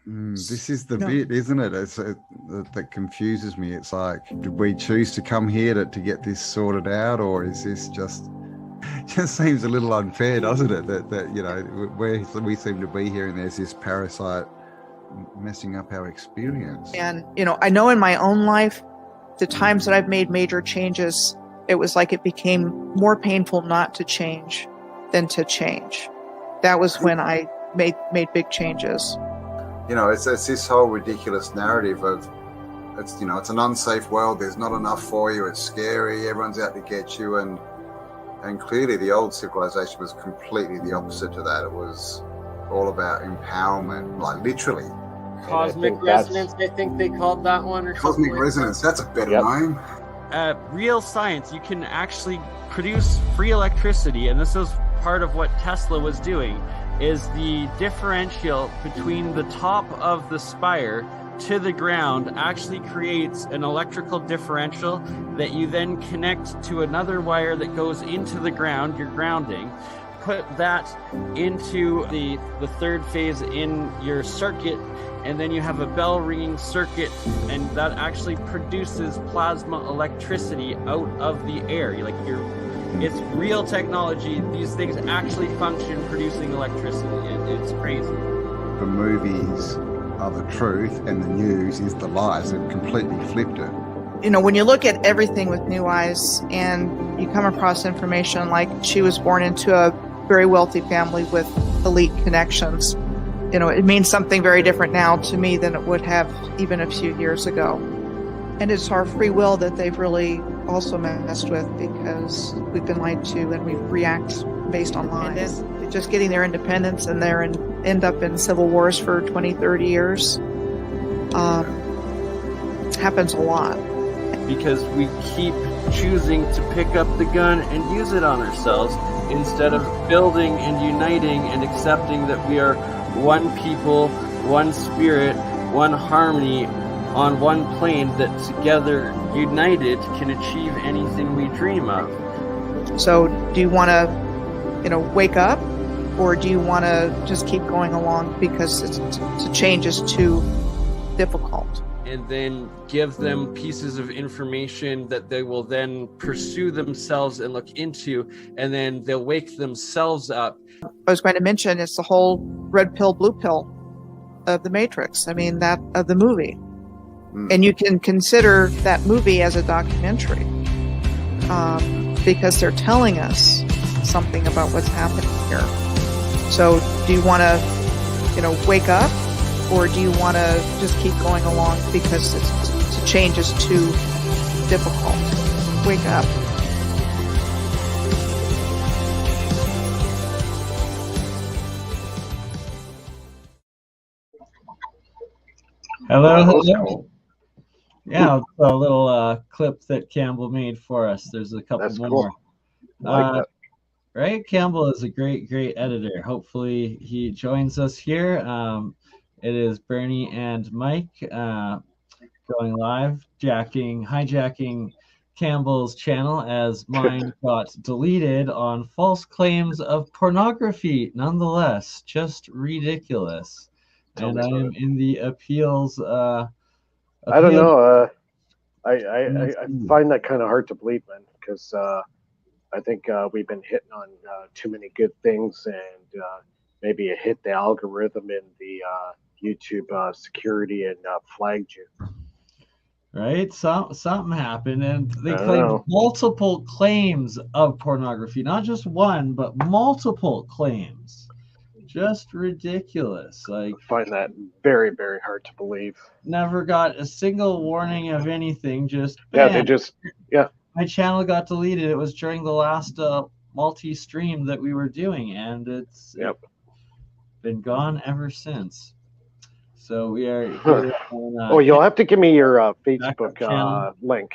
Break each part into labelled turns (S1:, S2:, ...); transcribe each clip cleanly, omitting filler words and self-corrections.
S1: This is the bit, isn't it? That confuses me. It's like, did we choose to come here to get this sorted out, or is this just seems a little unfair, doesn't it? That you know, we seem to be here, and there's this parasite messing up our experience.
S2: And you know, I know in my own life, the times that I've made major changes, it was like it became more painful not to change than to change. That was when I made big changes.
S1: You know, it's this whole ridiculous narrative of, it's, you know, it's an unsafe world. There's not enough for you. It's scary. Everyone's out to get you. And clearly the old civilization was completely the opposite to that. It was all about empowerment, like literally.
S3: Cosmic resonance, I think they called that one. Or
S1: Cosmic resonance, that's a better name.
S4: Real science, you can actually produce free electricity, and this is part of what Tesla was doing, is the differential between the top of the spire to the ground actually creates an electrical differential that you then connect to another wire that goes into the ground, your grounding. Put that into the third phase in your circuit, and then you have a bell ringing circuit, and that actually produces plasma electricity out of the air. It's real technology. These things actually function producing electricity. It's crazy.
S1: The movies are the truth and the news is the lies. They've completely flipped it.
S2: You know, when you look at everything with new eyes and you come across information like she was born into a very wealthy family with elite connections, you know, it means something very different now to me than it would have even a few years ago. And it's our free will that they've really also messed with, because we've been lied to and we react based on lies. Just getting their independence and end up in civil wars for 20, 30 years happens a lot.
S4: Because we keep choosing to pick up the gun and use it on ourselves instead of building and uniting and accepting that we are one people, one spirit, one harmony, on one plane that together, united, can achieve anything we dream of.
S2: So do you want to, you know, wake up, or do you want to just keep going along because the change is too difficult?
S4: And then give them pieces of information that they will then pursue themselves and look into, and then they'll wake themselves up.
S2: I was going to mention, it's the whole red pill, blue pill of the Matrix. I mean, that of the movie. And you can consider that movie as a documentary because they're telling us something about what's happening here. So do you want to, you know, wake up, or do you want to just keep going along because the change is too difficult? Wake up.
S5: Hello. Yeah, a little clip that Campbell made for us. There's a couple more.
S6: Cool. Like
S5: right? Campbell is a great editor. Hopefully he joins us here. It is Bernie and Mike going live, hijacking Campbell's channel as mine got deleted on false claims of pornography. Nonetheless, just ridiculous. And I am in the appeals.
S6: I don't know. I find that kind of hard to believe, man, because I think we've been hitting on too many good things, and maybe it hit the algorithm in the YouTube security and flagged you.
S5: Right? Something happened, and they claimed multiple claims of pornography, not just one, but multiple claims. Just ridiculous. Like,
S6: I find that very, very hard to believe.
S5: Never got a single warning of anything. Just
S6: bam.
S5: My channel got deleted. It was during the last multi-stream that we were doing, and it's been gone ever since. So we are.
S6: You'll have to give me your Facebook link.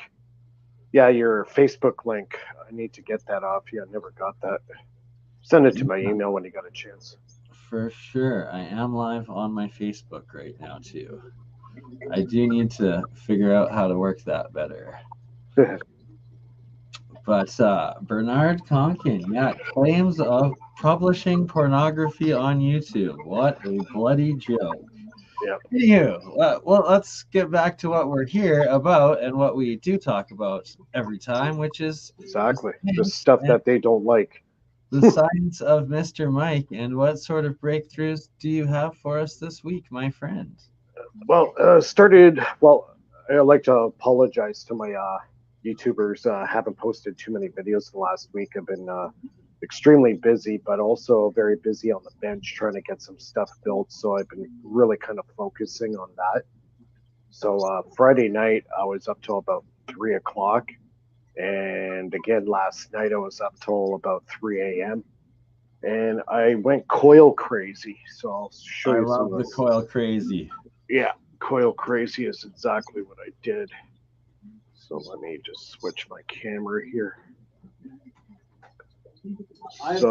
S6: Yeah, your Facebook link. I need to get that off you. I never got that. Send it to my email when you got a chance.
S5: For sure. I am live on my Facebook right now, too. I do need to figure out how to work that better. But Bernard Conkin, claims of publishing pornography on YouTube. What a bloody joke.
S6: Yeah.
S5: Anywho, well, let's get back to what we're here about and what we do talk about every time, which is
S6: Exactly the stuff that they don't like.
S5: The science of Mr. Mike. And what sort of breakthroughs do you have for us this week, my friend?
S6: Well, I like to apologize to my YouTubers. Haven't posted too many videos the last week. I've been extremely busy, but also very busy on the bench trying to get some stuff built. So I've been really kind of focusing on that. So Friday night, I was up till about 3 o'clock. And again, last night, I was up till about 3 a.m. And I went coil crazy. So I'll show you some of
S5: the coil crazy.
S6: Yeah, coil crazy is exactly what I did. So let me just switch my camera here.
S5: I've had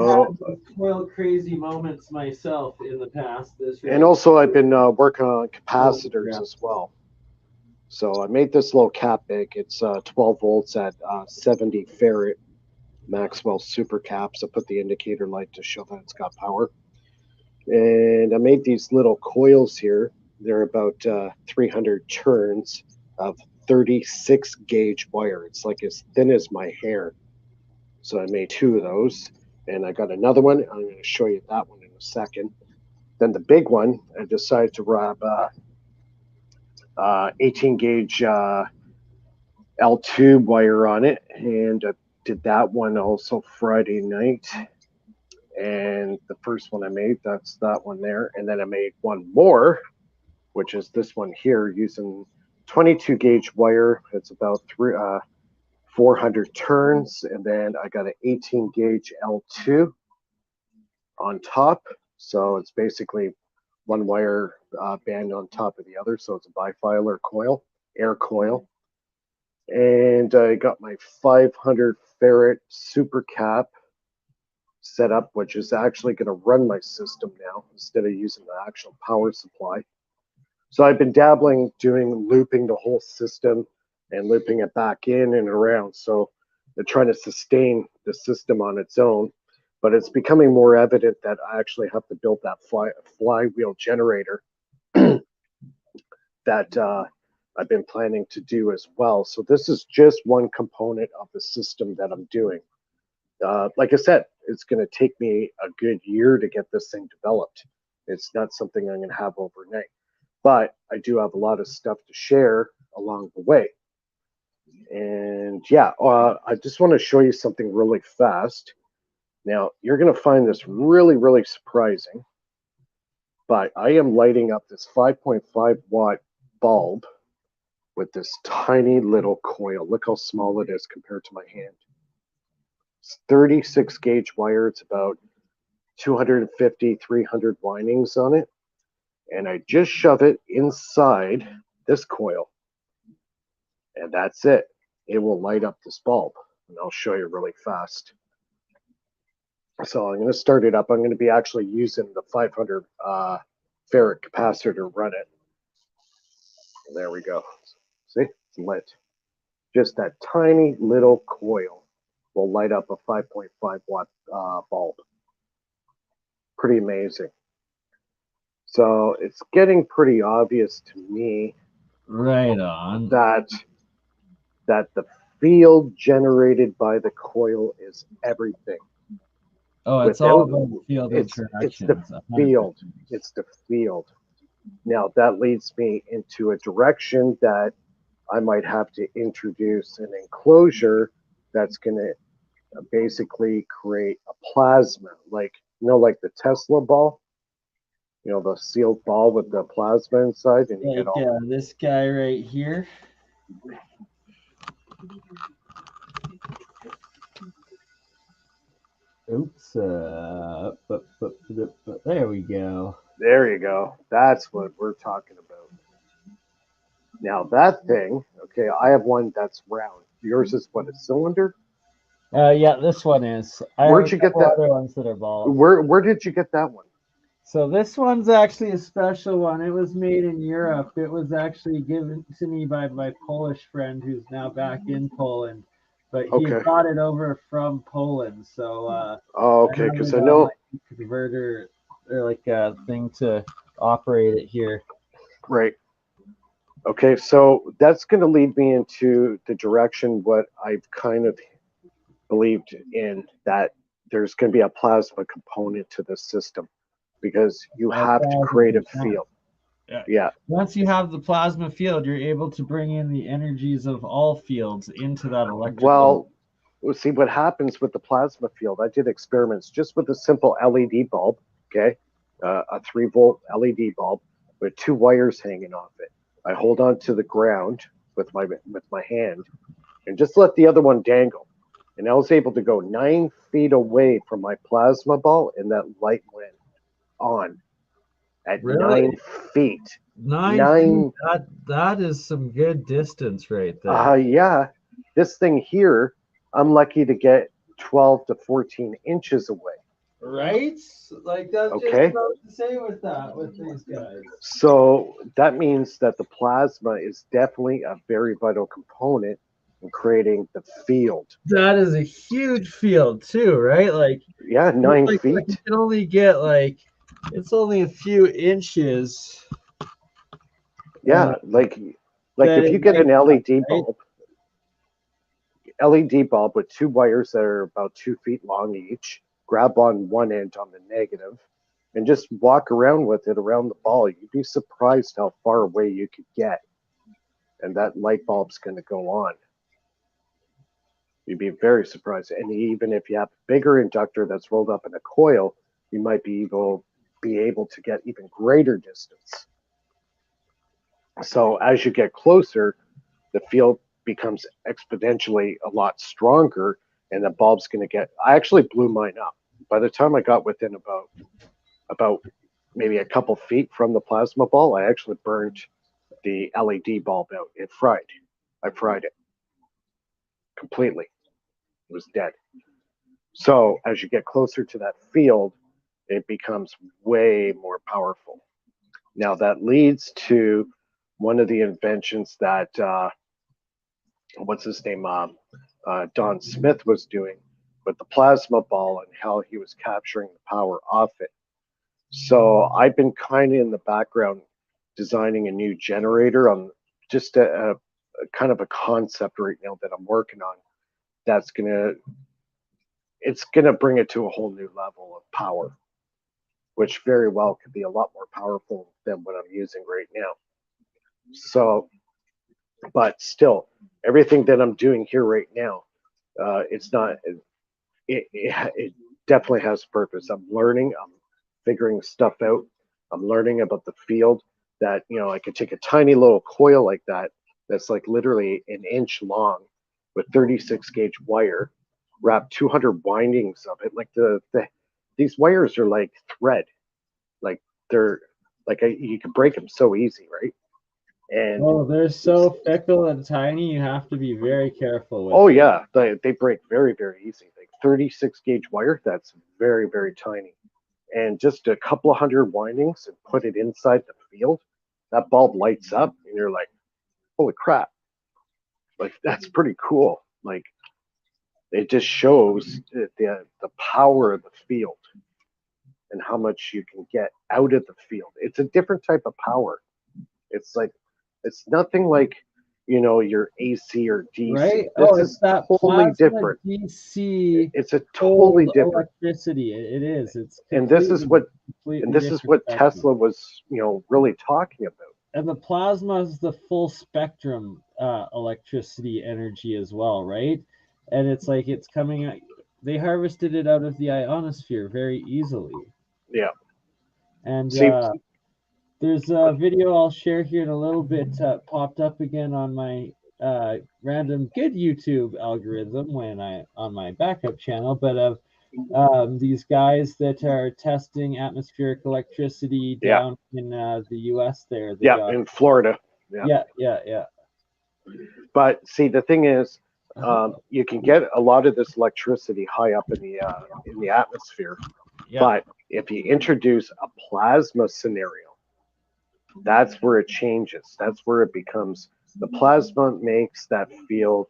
S5: coil crazy moments myself in the past.
S6: And also I've been working on capacitors as well. So I made this little cap big. It's 12 volts at 70 farad Maxwell super caps. I put the indicator light to show that it's got power. And I made these little coils here. They're about 300 turns of 36 gauge wire. It's like as thin as my hair. So I made 2 of those. And I got another one. I'm going to show you that one in a second. Then the big one, I decided to wrap 18 gauge L2 wire on it. And I did that one also Friday night. And the first one I made, that's that one there. And then I made one more, which is this one here, using 22 gauge wire. It's about 400 turns. And then I got an 18 gauge L2 on top. So it's basically one wire band on top of the other. So it's a bifilar coil, air coil. And I got my 500 farad super cap set up, which is actually going to run my system now instead of using the actual power supply. So I've been dabbling, looping the whole system and looping it back in and around. So they're trying to sustain the system on its own, but it's becoming more evident that I actually have to build that flywheel generator that I've been planning to do as well. So this is just one component of the system that I'm doing. Like I said, it's going to take me a good year to get this thing developed. It's not something I'm going to have overnight, but I do have a lot of stuff to share along the way. And yeah, I just want to show you something really fast. Now, you're going to find this really, really surprising, but I am lighting up this 5.5 watt bulb with this tiny little coil. Look how small it is compared to my hand. It's 36 gauge wire. It's about 250, 300 windings on it. And I just shove it inside this coil. And that's it. It will light up this bulb. And I'll show you really fast. So I'm going to start it up. I'm going to be actually using the 500 farad capacitor to run it. There we go. See, it's lit. Just that tiny little coil will light up a 5.5 watt bulb. Pretty amazing. So it's getting pretty obvious to me,
S5: right on,
S6: that the field generated by the coil is everything.
S5: Oh, it's all about field interactions.
S6: It's the field. It's the field. Now that leads me into a direction that I might have to introduce an enclosure that's going to basically create a plasma, like like the Tesla ball, the sealed ball with the plasma inside, and you get all
S5: this guy right here. Oops. But there we go.
S6: There you go. That's what we're talking about. Now that thing, okay, I have one that's round. Yours is what, a cylinder?
S5: Yeah, this one is.
S6: Where'd you get that?
S5: Other ones that are balls.
S6: Where did you get that one?
S5: So this one's actually a special one. It was made in Europe. It was actually given to me by my Polish friend who's now back in Poland. But he brought it over from Poland. So
S6: okay, because I know
S5: like a converter or like a thing to operate it here.
S6: Right. Okay, so that's going to lead me into the direction what I've kind of believed in, that there's going to be a plasma component to this system because you have to create a
S5: 1000%.
S6: field.
S5: Yeah.
S6: Yeah.
S5: Once you have the plasma field, you're able to bring in the energies of all fields into that electrical.
S6: Well, see what happens with the plasma field. I did experiments just with a simple LED bulb, okay, a 3-volt LED bulb with 2 wires hanging off it. I hold on to the ground with my hand and just let the other one dangle. And I was able to go 9 feet away from my plasma ball, and that light went on at
S5: Really?
S6: 9 feet.
S5: 9 feet. That is some good distance right there.
S6: Yeah. This thing here, I'm lucky to get 12 to 14 inches away.
S5: Right? Like that's
S6: Okay.
S5: just about to say with these guys.
S6: So that means that the plasma is definitely a very vital component in creating the field.
S5: That is a huge field too, right? Like,
S6: yeah, 9 feet.
S5: Like you can only get it's only a few inches.
S6: Yeah, like if you get an LED bulb, LED bulb with 2 wires that are about 2 feet long each, grab on one end on the negative, and just walk around with it around the ball. You'd be surprised how far away you could get. And that light bulb's going to go on. You'd be very surprised. And even if you have a bigger inductor that's rolled up in a coil, you might be able to get even greater distance. So as you get closer, the field becomes exponentially a lot stronger, and the bulb's going to get. I actually blew mine up. By the time I got within about maybe a couple feet from the plasma ball, I actually burned the LED bulb out. It fried. I fried it completely. It was dead. So as you get closer to that field, it becomes way more powerful. Now that leads to one of the inventions that what's his name, Don Smith was doing with the plasma ball and how he was capturing the power off it. So I've been kind of in the background designing a new generator on just a kind of a concept right now that I'm working on. That's it's gonna bring it to a whole new level of power, which very well could be a lot more powerful than what I'm using right now. So, but still, everything that I'm doing here right now, it's not. It definitely has purpose. I'm learning. I'm figuring stuff out. I'm learning about the field. That I could take a tiny little coil like that. That's like literally an inch long, with 36 gauge wire, wrap 200 windings of it. Like these wires are like thread. Like they're like you can break them so easy, right? And
S5: they're so fickle and tiny. You have to be very careful with.
S6: Oh yeah, they break very, very easy. Like 36 gauge wire, that's very, very tiny. And just a couple of hundred windings and put it inside the field, that bulb lights up, and you're like, holy crap! Like that's pretty cool. Like it just shows the power of the field and how much you can get out of the field. It's a different type of power. It's nothing like your AC or DC.
S5: Right?
S6: This is
S5: that
S6: totally different.
S5: DC.
S6: It's a totally different
S5: electricity. It is. It's
S6: this is what
S5: different
S6: Tesla was really talking about.
S5: And the plasma is the full spectrum electricity energy as well, right? And it's like it's coming out. They harvested it out of the ionosphere very easily.
S6: Yeah.
S5: And there's a video I'll share here in a little bit. Popped up again on my random good YouTube algorithm on my backup channel, but of these guys that are testing atmospheric electricity down in the U.S. there.
S6: In Florida.
S5: Yeah.
S6: But see, the thing is, you can get a lot of this electricity high up in the atmosphere. Yeah. But if you introduce a plasma scenario, that's where it changes. That's where it becomes, the plasma makes that field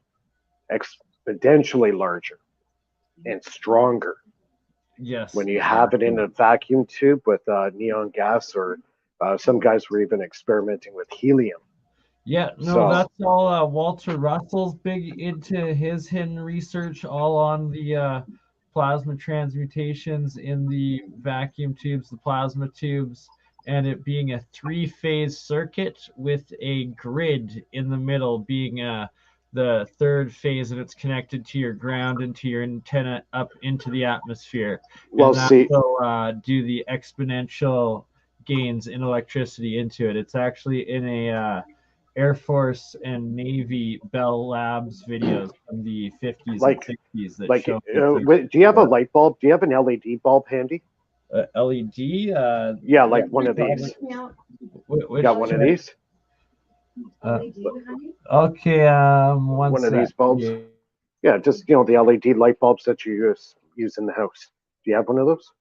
S6: exponentially larger and stronger.
S5: Yes.
S6: When you have it in a vacuum tube with neon gas or Some guys were even experimenting with helium.
S5: Yeah, no,
S6: So-
S5: that's all Walter Russell's big into his hidden research, all on the plasma transmutations in the vacuum tubes, the plasma tubes, and it being a 3-phase circuit with a grid in the middle being the third phase, and it's connected to your ground and to your antenna up into the atmosphere.
S6: Well,
S5: and that
S6: see,
S5: will do the exponential gains in electricity into it. It's actually in a Air Force and Navy Bell Labs videos from the 50s
S6: Like-
S5: and 60s that
S6: like,
S5: show
S6: do you have a light bulb? Do you have an LED bulb handy?
S5: LED.
S6: Yeah, like one of these.
S5: Which,
S6: Got one of these?
S5: Okay,
S6: One of these bulbs? Yeah, just, the LED light bulbs that you use in the house. Do you have one of those?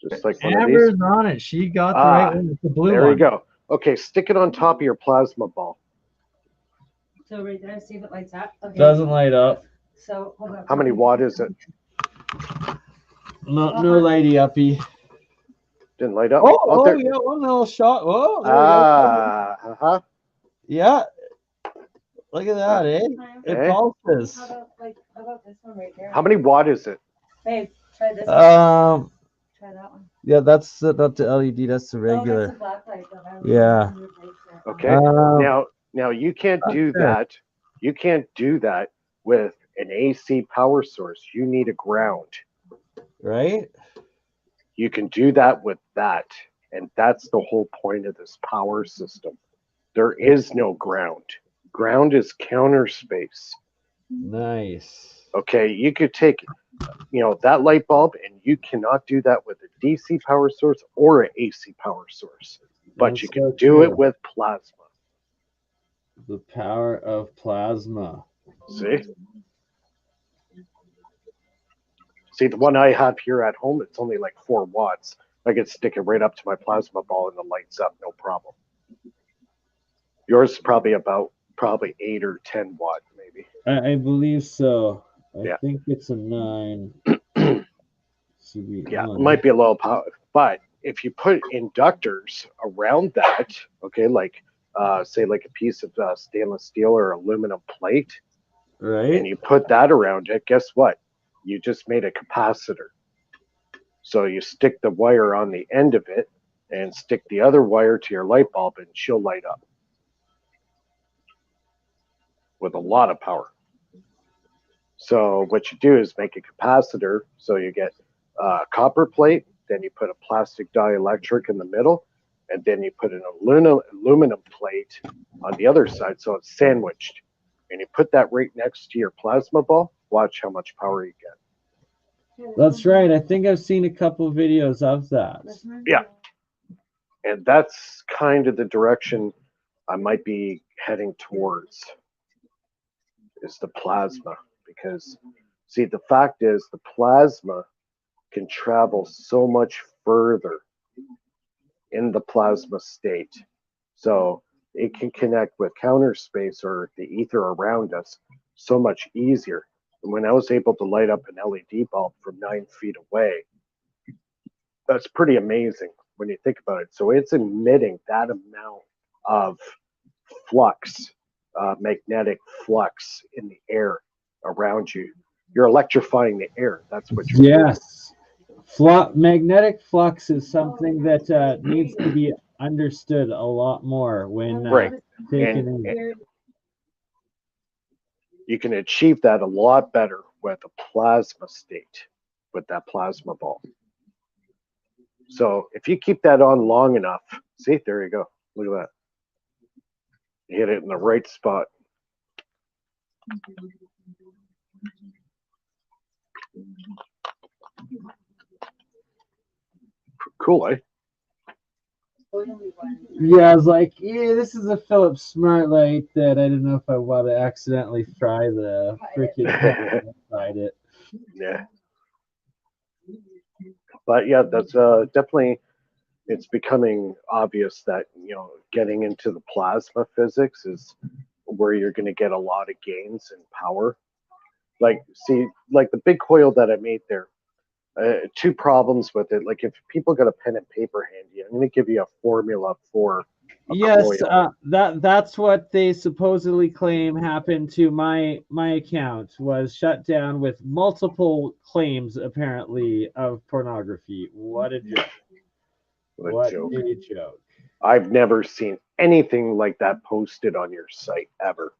S6: Just like one of these?
S5: Amber's on it. She got the right one. It's the blue
S6: There
S5: one.
S6: you go. Okay, stick it on top of your plasma ball.
S7: So right there, see if it lights up. Okay.
S5: Doesn't light up.
S7: So hold on.
S6: How many watt is it?
S5: No lighty uppy.
S6: Didn't light up?
S5: Oh,
S6: there.
S5: yeah, one little shot. Oh, there we go.
S6: Uh-huh.
S5: Yeah. Look at that, eh? It
S6: Eh?
S5: pulses.
S7: How about this one right there?
S6: How many watt is it?
S7: Babe, try this one. Try that one.
S5: Yeah, that's not the LED. That's the
S7: Oh,
S5: regular.
S7: that's a black light. Though. I don't
S5: Yeah.
S7: know if it's that.
S6: Okay. Now you can't do
S5: sure.
S6: that. You can't do that with an AC power source. You need a ground.
S5: Right?
S6: You can do that with that. And that's the whole point of this power system. There is no ground. Ground is counter space.
S5: Nice.
S6: Okay, you could take, that light bulb, and you cannot do that with a DC power source or an AC power source. But
S5: That's
S6: you can
S5: so
S6: do
S5: true.
S6: it with plasma.
S5: The power of plasma.
S6: See? See, the one I have here at home, it's only like 4 watts. I could stick it right up to my plasma ball and it lights up, no problem. Yours is probably 8 or 10 watt, maybe.
S5: I believe so. I
S6: Yeah.
S5: think it's a 9.
S6: Yeah, it might be a little power, but if you put inductors around that, okay, like say like a piece of stainless steel or aluminum plate,
S5: Right?
S6: and you put that around it, guess what? You just made a capacitor. So you stick the wire on the end of it and stick the other wire to your light bulb and she'll light up with a lot of power. So what you do is make a capacitor. So you get a copper plate, then you put a plastic dielectric in the middle, and then you put an aluminum plate on the other side, so it's sandwiched. And you put that right next to your plasma ball. Watch how much power you get.
S5: That's right. I think I've seen a couple videos of that.
S6: Yeah. And that's kind of the direction I might be heading towards, is the plasma. Because, see, the fact is the plasma can travel so much further in the plasma state. So it can connect with counter space or the ether around us so much easier. And when I was able to light up an LED bulb from 9 feet away, that's pretty amazing when you think about it. So it's emitting that amount of flux, magnetic flux in the air around you. You're electrifying the air. That's what you're doing.
S5: Yes. Magnetic flux is something that needs to be understood a lot more when
S6: Right.
S5: taken
S6: And-
S5: in.
S6: You can achieve that a lot better with a plasma state, with that plasma ball. So if you keep that on long enough, see, there you go. Look at that. You hit it in the right spot. Cool, eh?
S5: Yeah, I was like, this is a Philips Smart Light that I don't know if I want to accidentally fry the freaking inside it.
S6: Yeah. But yeah, that's definitely, it's becoming obvious that, getting into the plasma physics is where you're going to get a lot of gains in power. Like, see, like the big coil that I made there, two problems with it. Like if people got a pen and paper handy, I'm going to give you a formula for
S5: yes,
S6: Coil.
S5: that's what they supposedly claim happened to my account, was shut down with multiple claims apparently of pornography. What a joke. What a joke.
S6: I've never seen anything like that posted on your site ever.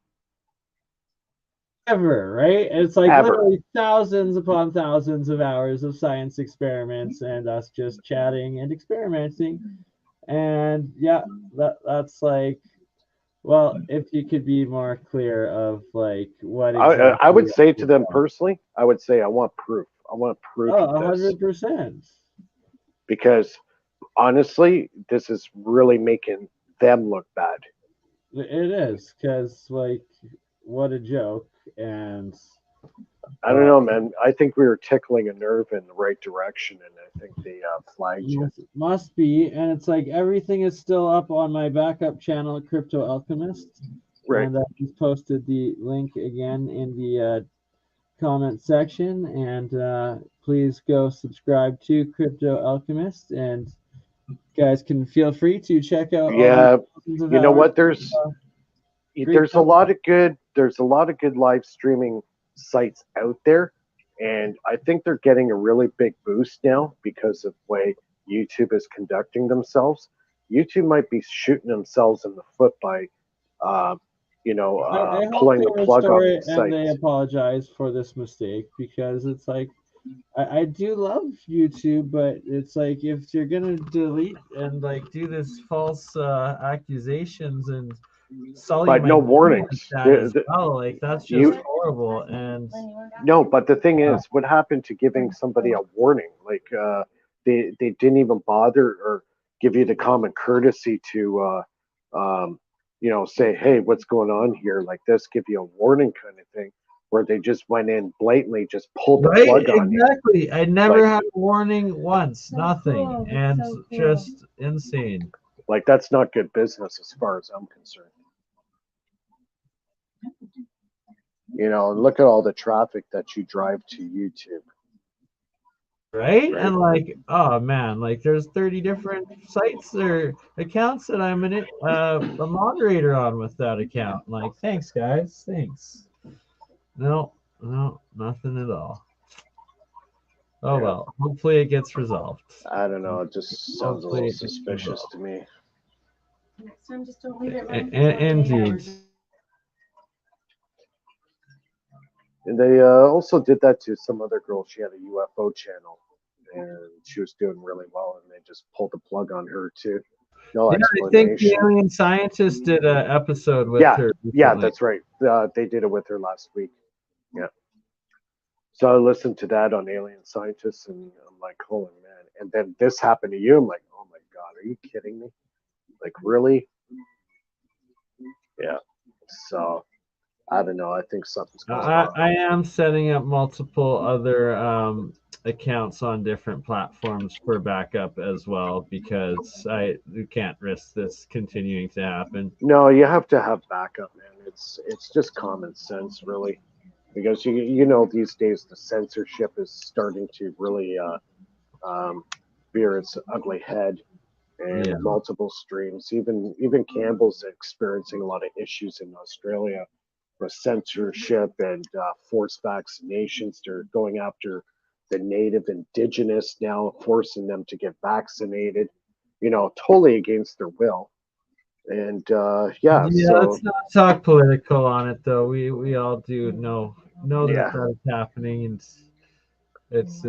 S5: Ever, right? It's like
S6: Ever.
S5: literally thousands upon thousands of hours of science experiments and us just chatting and experimenting. And yeah, that's like, well, if you could be more clear of like what exactly
S6: I would say to them personally, I would say I want proof. I want proof of this.
S5: 100%.
S6: Because honestly, this is really making them look bad.
S5: It is, because like, what a joke. And
S6: I don't know, man. I think we were tickling a nerve in the right direction, and I think they flagged you.
S5: Must be. And it's like everything is still up on my backup channel, Crypto Alchemist.
S6: Right.
S5: And I just posted the link again in the comment section. And please go subscribe to Crypto Alchemist. And guys can feel free to check out.
S6: Yeah, you know what? There's a lot of good. There's a lot of good live streaming sites out there, and I think they're getting a really big boost now because of the way YouTube is conducting themselves. YouTube might be shooting themselves in the foot by, pulling the plug on these sites.
S5: And they apologize for this mistake, because it's like, I do love YouTube, but it's like, if you're gonna delete and like do this false accusations and
S6: but no warnings.
S5: Like that's just horrible. And
S6: no, but the thing is, what happened to giving somebody a warning? Like they didn't even bother or give you the common courtesy to say, hey, what's going on here? Like this, give you a warning kind of thing. Where they just went in blatantly, just pulled the plug on you.
S5: Exactly. I never had a warning once. Nothing. And just insane.
S6: Like that's not good business as far as I'm concerned. Look at all the traffic that you drive to YouTube.
S5: Right? And like, oh man, like there's 30 different sites or accounts that I'm a moderator on with that account. Like, thanks guys, thanks. No, nothing at all. Oh well, hopefully it gets resolved.
S6: I don't know, it just sounds a little suspicious to me.
S7: Next time, just don't leave it running.
S5: Indeed.
S6: And they also did that to some other girl. She had a UFO channel, and she was doing really well, and they just pulled the plug on her too. No explanation.
S5: I think the alien scientist did an episode with her.
S6: Yeah, that's right. They did it with her last week. Yeah. So I listened to that on Alien Scientists, and I'm like, holy man. And then this happened to you. I'm like, oh my God, are you kidding me? Like, really? Yeah. So I don't know. I think something's going on.
S5: I am setting up multiple other accounts on different platforms for backup as well, because you can't risk this continuing to happen.
S6: No, you have to have backup, man. It's just common sense, really, because these days the censorship is starting to really rear its ugly head, and multiple streams. Even Campbell's experiencing a lot of issues in Australia with censorship and forced vaccinations. They're going after the native indigenous now, forcing them to get vaccinated, totally against their will. And so
S5: let's not talk political on it, though. We all do know that is happening, and it's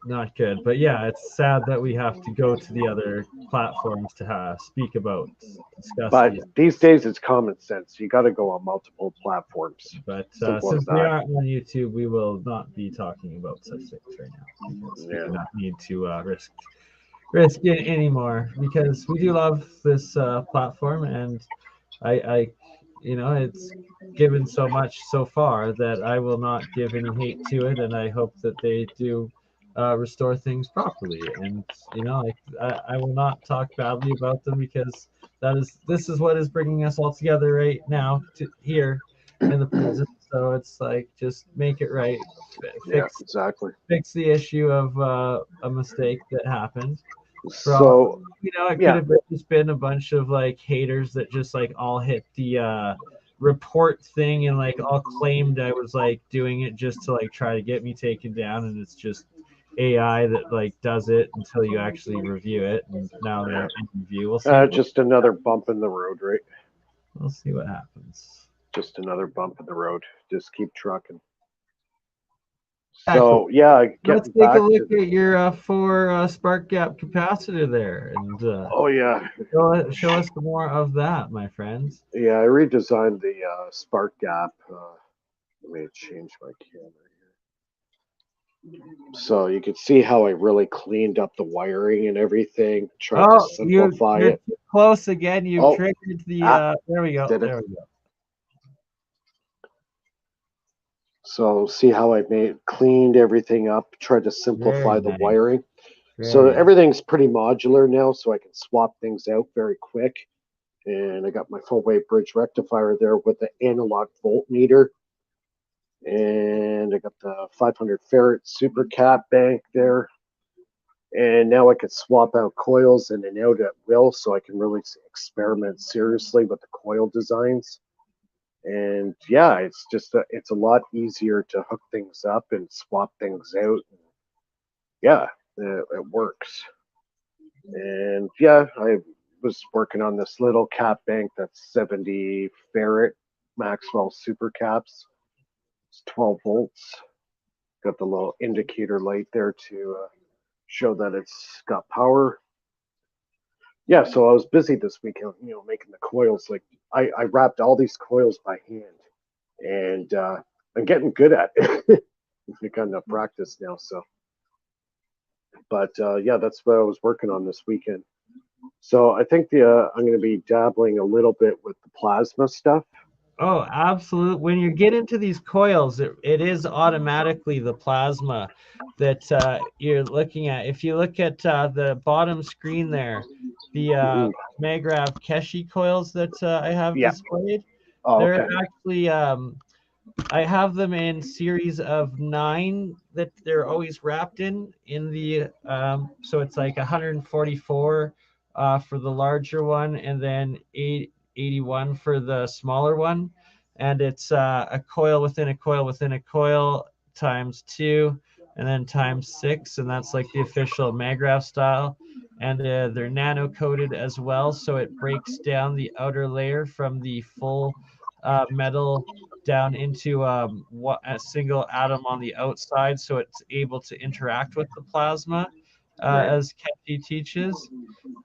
S5: not good. But yeah, it's sad that we have to go to the other platforms to speak about, discuss.
S6: But these days it's common sense. You got to go on multiple platforms.
S5: But since we are on YouTube, we will not be talking about such things right now, because we do not need to risk it anymore, because we do love this platform, and I it's given so much so far that I will not give any hate to it, and I hope that they do restore things properly. And I will not talk badly about them, because this is what is bringing us all together right now here in the present. So it's like, just make it right.
S6: Yeah, exactly.
S5: Fix the issue of a mistake that happened.
S6: So,
S5: You know, it
S6: yeah.
S5: could have just been a bunch of like haters that just like all hit the report thing and like all claimed I was like doing it just to like try to get me taken down, and it's just AI that like does it until you actually review it. And now they're in review. We'll see.
S6: Just another bump in the road, right?
S5: We'll see what happens.
S6: Just another bump in the road. Just keep trucking. So yeah,
S5: let's take a look at your 4 spark gap capacitor there, and
S6: oh yeah,
S5: show us more of that, my friends.
S6: Yeah, I redesigned the spark gap. Let me change my camera here, so you can see how I really cleaned up the wiring and everything. Tried to simplify
S5: you're
S6: it.
S5: Too close again. You triggered the. There we go. There we go.
S6: So see how I cleaned everything up, tried to simplify the wiring. So everything's pretty modular now, so I can swap things out very quick. And I got my full wave bridge rectifier there with the analog voltmeter. And I got the 500 farad super cap bank there. And now I can swap out coils in and out at will, so I can really experiment seriously with the coil designs. And yeah, it's just it's a lot easier to hook things up and swap things out. Yeah, it works. And yeah, I was working on this little cap bank that's 70 farad Maxwell super caps. It's 12 volts. Got the little indicator light there to show that it's got power. Yeah, so I was busy this weekend, you know, making the coils. Like I wrapped all these coils by hand, and I'm getting good at it. I've got enough practice now, so. But yeah, that's what I was working on this weekend. So I think I'm going to be dabbling a little bit with the plasma stuff.
S5: Oh, absolutely. When you get into these coils, it is automatically the plasma that you're looking at. If you look at the bottom screen there, the Magrav Keshi coils that I have displayed, they're actually, I have them in series of 9 that they're always wrapped in the, so it's like 144 for the larger one, and then 81 for the smaller one, and it's a coil within a coil within a coil times 2 and then times 6, and that's like the official Magrav style. And they're nano coated as well, so it breaks down the outer layer from the full metal down into a single atom on the outside, so it's able to interact with the plasma as Keshi teaches.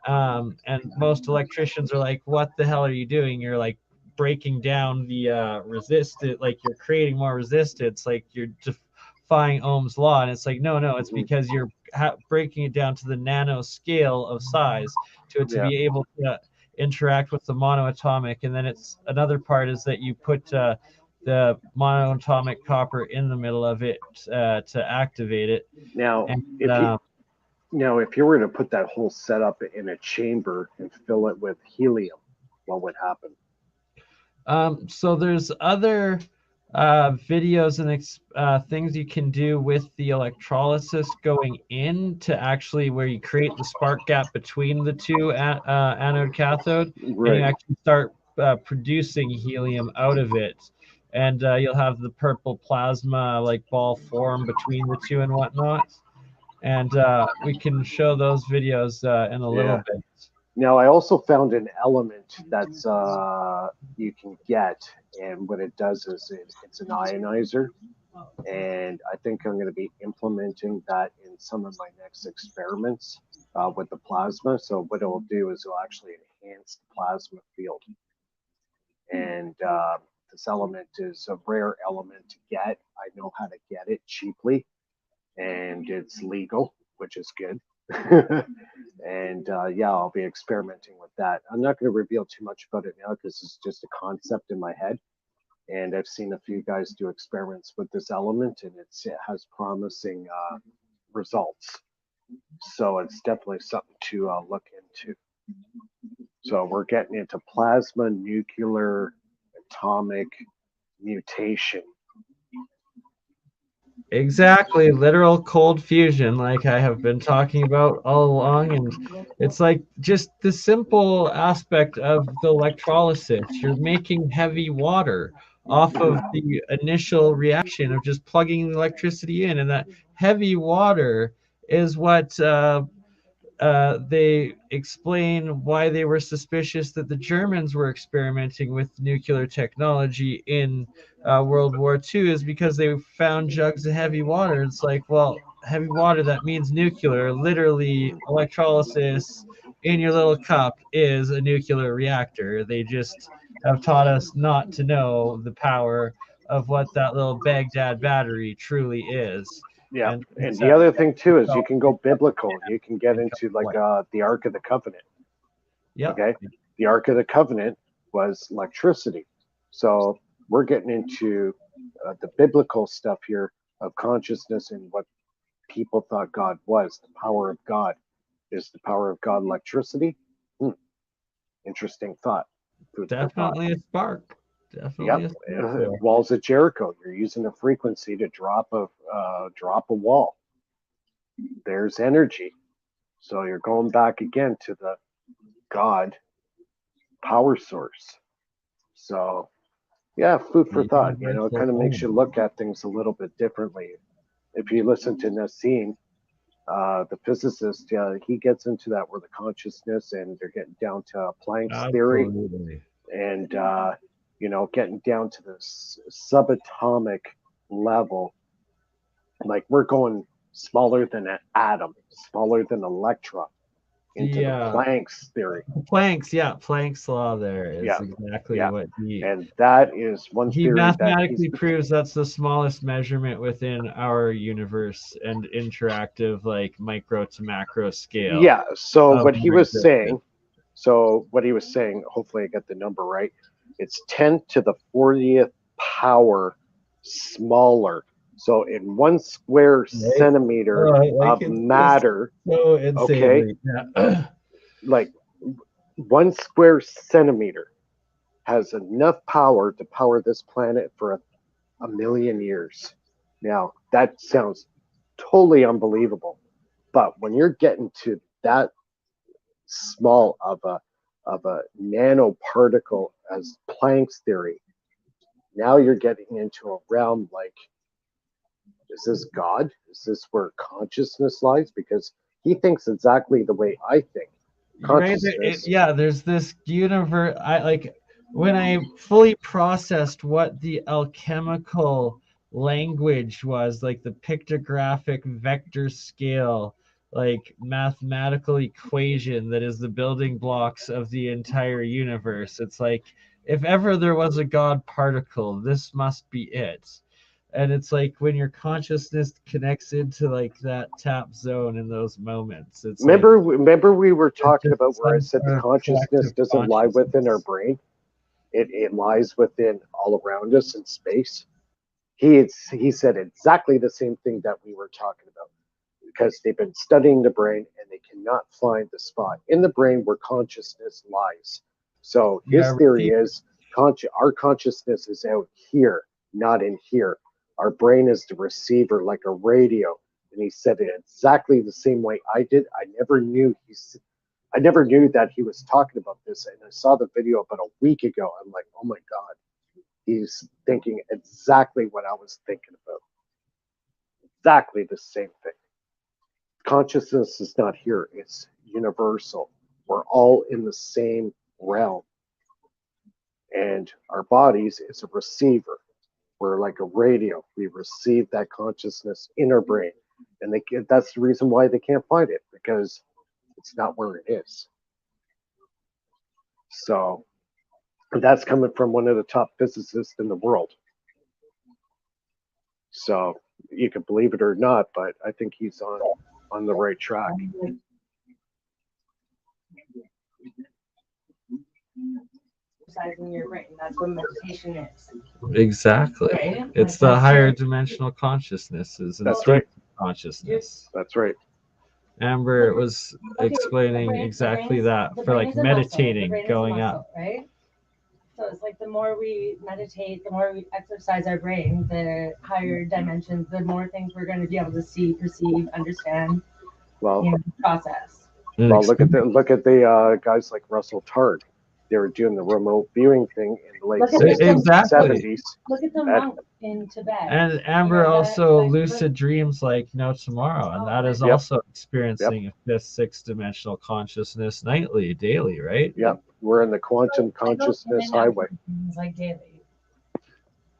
S5: And most electricians are like, what the hell are you doing? You're like breaking down the resistance, like you're creating more resistance, like you're defying Ohm's law. And it's like, no, it's because you're breaking it down to the nano scale of size to be able to interact with the monoatomic. And then it's another part is that you put the monoatomic copper in the middle of it to activate it.
S6: Now, if you were to put that whole setup in a chamber and fill it with helium, what would happen?
S5: So there's other videos and things you can do with the electrolysis going in to actually where you create the spark gap between the two anode cathode, and you actually start producing helium out of it, and you'll have the purple plasma like ball form between the two and whatnot. And we can show those videos in a little bit.
S6: Now, I also found an element that's you can get, and what it does is it's an ionizer, and I think I'm going to be implementing that in some of my next experiments with the plasma. So what it will do is it'll actually enhance the plasma field. And this element is a rare element to get. I know how to get it cheaply, and it's legal, which is good. And yeah, I'll be experimenting with that. I'm not going to reveal too much about it now because it's just a concept in my head. And I've seen a few guys do experiments with this element, and it has promising results. So it's definitely something to look into. So we're getting into plasma nuclear atomic mutation
S5: Exactly, literal cold fusion, like I have been talking about all along. And it's like just the simple aspect of the electrolysis. You're making heavy water off of the initial reaction of just plugging the electricity in, and that heavy water is what they explain why they were suspicious that the Germans were experimenting with nuclear technology in World War II, is because they found jugs of heavy water. It's like, well, heavy water, that means nuclear. Literally, electrolysis in your little cup is a nuclear reactor. They just have taught us not to know the power of what that little Baghdad battery truly is.
S6: Yeah, and the
S5: that
S6: other thing too is you can go biblical. You can get into like the Ark of the Covenant.
S5: Yep.
S6: Okay, the Ark of the Covenant was electricity. So we're getting into the biblical stuff here of consciousness and what people thought God was. The power of God. Is the power of God electricity? Interesting thought. Food for thought.
S5: Definitely a spark. Definitely a spark.
S6: Walls of Jericho. You're using a frequency to drop a wall. There's energy. So you're going back again to the God power source. So yeah, food for thought. You know, it kind of makes you look at things a little bit differently. If you listen to Nassim, the physicist, he gets into that where the consciousness, and they're getting down to Planck's theory, and you know, getting down to the subatomic level. Like we're going smaller than an atom, smaller than an electron, into the Planck's theory.
S5: Planck's law there is exactly what he...
S6: And that is one
S5: he
S6: theory
S5: mathematically proves that's the smallest measurement within our universe and interactive, like micro to macro scale.
S6: Yeah, so what he was saying, hopefully I get the number right, it's 10 to the 40th power smaller. So in 1 square centimeter of matter, like 1 square centimeter has enough power to power this planet for a million years. Now, that sounds totally unbelievable. But when you're getting to that small of a nanoparticle as Planck's theory, now you're getting into a realm like, is this God? Is this where consciousness lies? Because he thinks exactly the way I think. Consciousness.
S5: There's this universe. When I fully processed what the alchemical language was, like the pictographic vector scale, like mathematical equation that is the building blocks of the entire universe. It's like, if ever there was a God particle, this must be it. And it's like when your consciousness connects into like that tap zone in those moments. It's
S6: remember we were talking about where I said the consciousness doesn't lie within our brain. It lies within all around us in space. He said exactly the same thing that we were talking about, because they've been studying the brain and they cannot find the spot in the brain where consciousness lies. So his theory is our consciousness is out here, not in here. Our brain is the receiver, like a radio. And he said it exactly the same way I did. I never knew that he was talking about this. And I saw the video about a week ago. I'm like, oh my God, he's thinking exactly what I was thinking about. Exactly the same thing. Consciousness is not here. It's universal. We're all in the same realm. And our bodies is a receiver. We're like a radio. We receive that consciousness in our brain. And that's the reason why they can't find it, because it's not where it is. So that's coming from one of the top physicists in the world. So you can believe it or not, but I think he's on the right track.
S7: Your brain. That's what meditation is.
S5: Exactly.
S7: Right?
S5: It's the higher dimensional consciousnesses.
S6: That's right.
S5: Consciousness.
S6: That's right.
S5: Amber was explaining exactly that for like meditating, going up.
S7: Right? So it's like the more we meditate, the more we exercise our brain, the higher dimensions, the more things we're going to be able to see, perceive, understand,
S6: Well,
S7: process.
S6: well, look at the guys like Russell Targ. They were doing the remote viewing thing in the late
S7: Look at
S6: 60s,
S5: Exactly.
S6: 70s.
S7: Look at the monk in Tibet.
S5: And Amber
S7: that-
S5: also
S7: that-
S5: lucid dreams like no tomorrow, and that is
S6: Yep.
S5: also experiencing a fifth, sixth dimensional consciousness nightly, daily, right?
S6: Yep, we're in the quantum consciousness highway.
S7: It's like daily.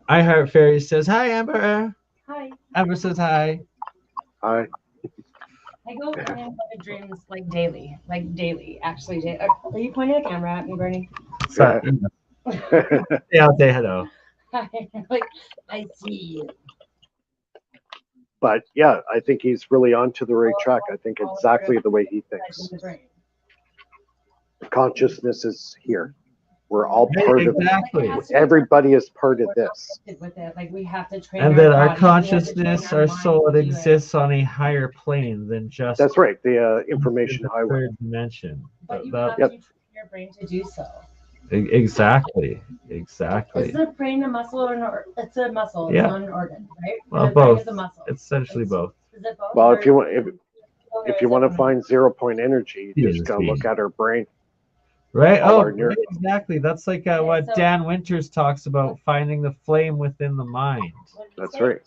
S5: I Heart Fairy says hi, Amber.
S7: Hi.
S5: Amber says hi.
S6: Hi.
S7: I go in dreams like daily, actually. Are you pointing a camera at me, Bernie?
S5: So, yeah, say hello.
S7: Like, I see you.
S6: But yeah, I think he's really onto the right track. I think exactly the way he thinks. Consciousness is here. We're all part of it. Everybody is part of this.
S7: With it. Like we have to train
S5: And that our
S7: bodies,
S5: consciousness, our soul, it exists on a higher plane than just
S6: That's right, the information highway.
S5: third dimension.
S7: But you have to train your brain to do so.
S5: Exactly.
S7: Is the brain a muscle or it's a muscle? It's not an organ, right?
S5: Well,
S7: the
S5: both.
S7: Brain is a muscle.
S5: It's essentially both.
S7: Is it both?
S6: Well, if you want to find 0 point energy, you just gotta look at our brain.
S5: Right?
S6: All
S5: Oh,
S6: our
S5: right, exactly. That's like what Dan Winters talks about, finding the flame within the mind.
S6: That's right.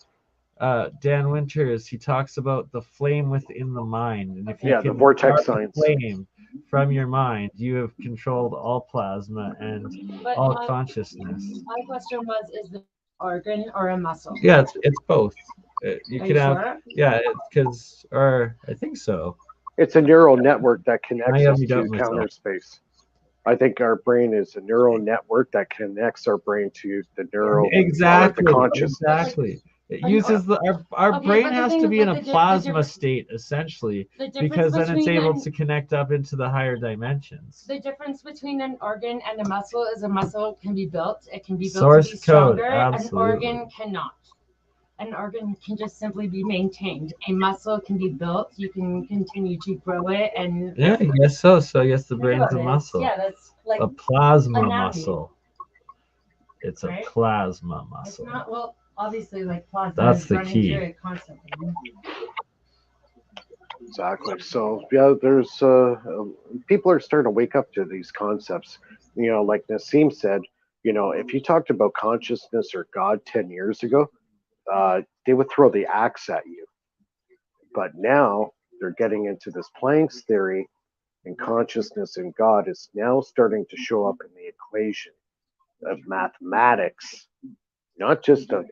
S5: Dan Winters, he talks about the flame within the mind, and if you
S6: the
S5: can
S6: vortex
S5: start the
S6: science
S5: flame from your mind, you have controlled all plasma and all consciousness.
S7: My question was: is the organ or a muscle?
S5: Yeah, it's both. You
S7: Are
S5: can
S7: you
S5: have,
S7: sure?
S5: yeah, because, or I think so.
S6: It's a neural network that connects us to
S5: myself.
S6: counter space. I think our brain is a neural network that connects our brain to the neural
S5: Exactly.
S6: the consciousness.
S5: Exactly. It uses our brain has to be in a plasma state essentially, because then it's able to connect up into the higher dimensions.
S7: The difference between an organ and a muscle is a muscle can be built. It can be built
S5: Source
S7: to be
S5: code,
S7: stronger.
S5: absolutely.
S7: An organ cannot. An organ can just simply be maintained. A muscle can be built. You can continue to grow it and.
S5: Yeah, I guess so. So I guess the brain's a muscle.
S7: Yeah, that's like
S5: a plasma
S7: anatomy.
S5: muscle. It's a plasma muscle.
S7: It's not, well, obviously, like plasma
S5: That's
S7: is
S5: the
S7: running
S5: key.
S7: through it constantly.
S6: Exactly. So yeah, there's people are starting to wake up to these concepts. You know, like Nassim said, you know, if you talked about consciousness or God 10 years ago, they would throw the axe at you. But now they're getting into this Planck's theory, and consciousness and God is now starting to show up in the equation of mathematics, not just a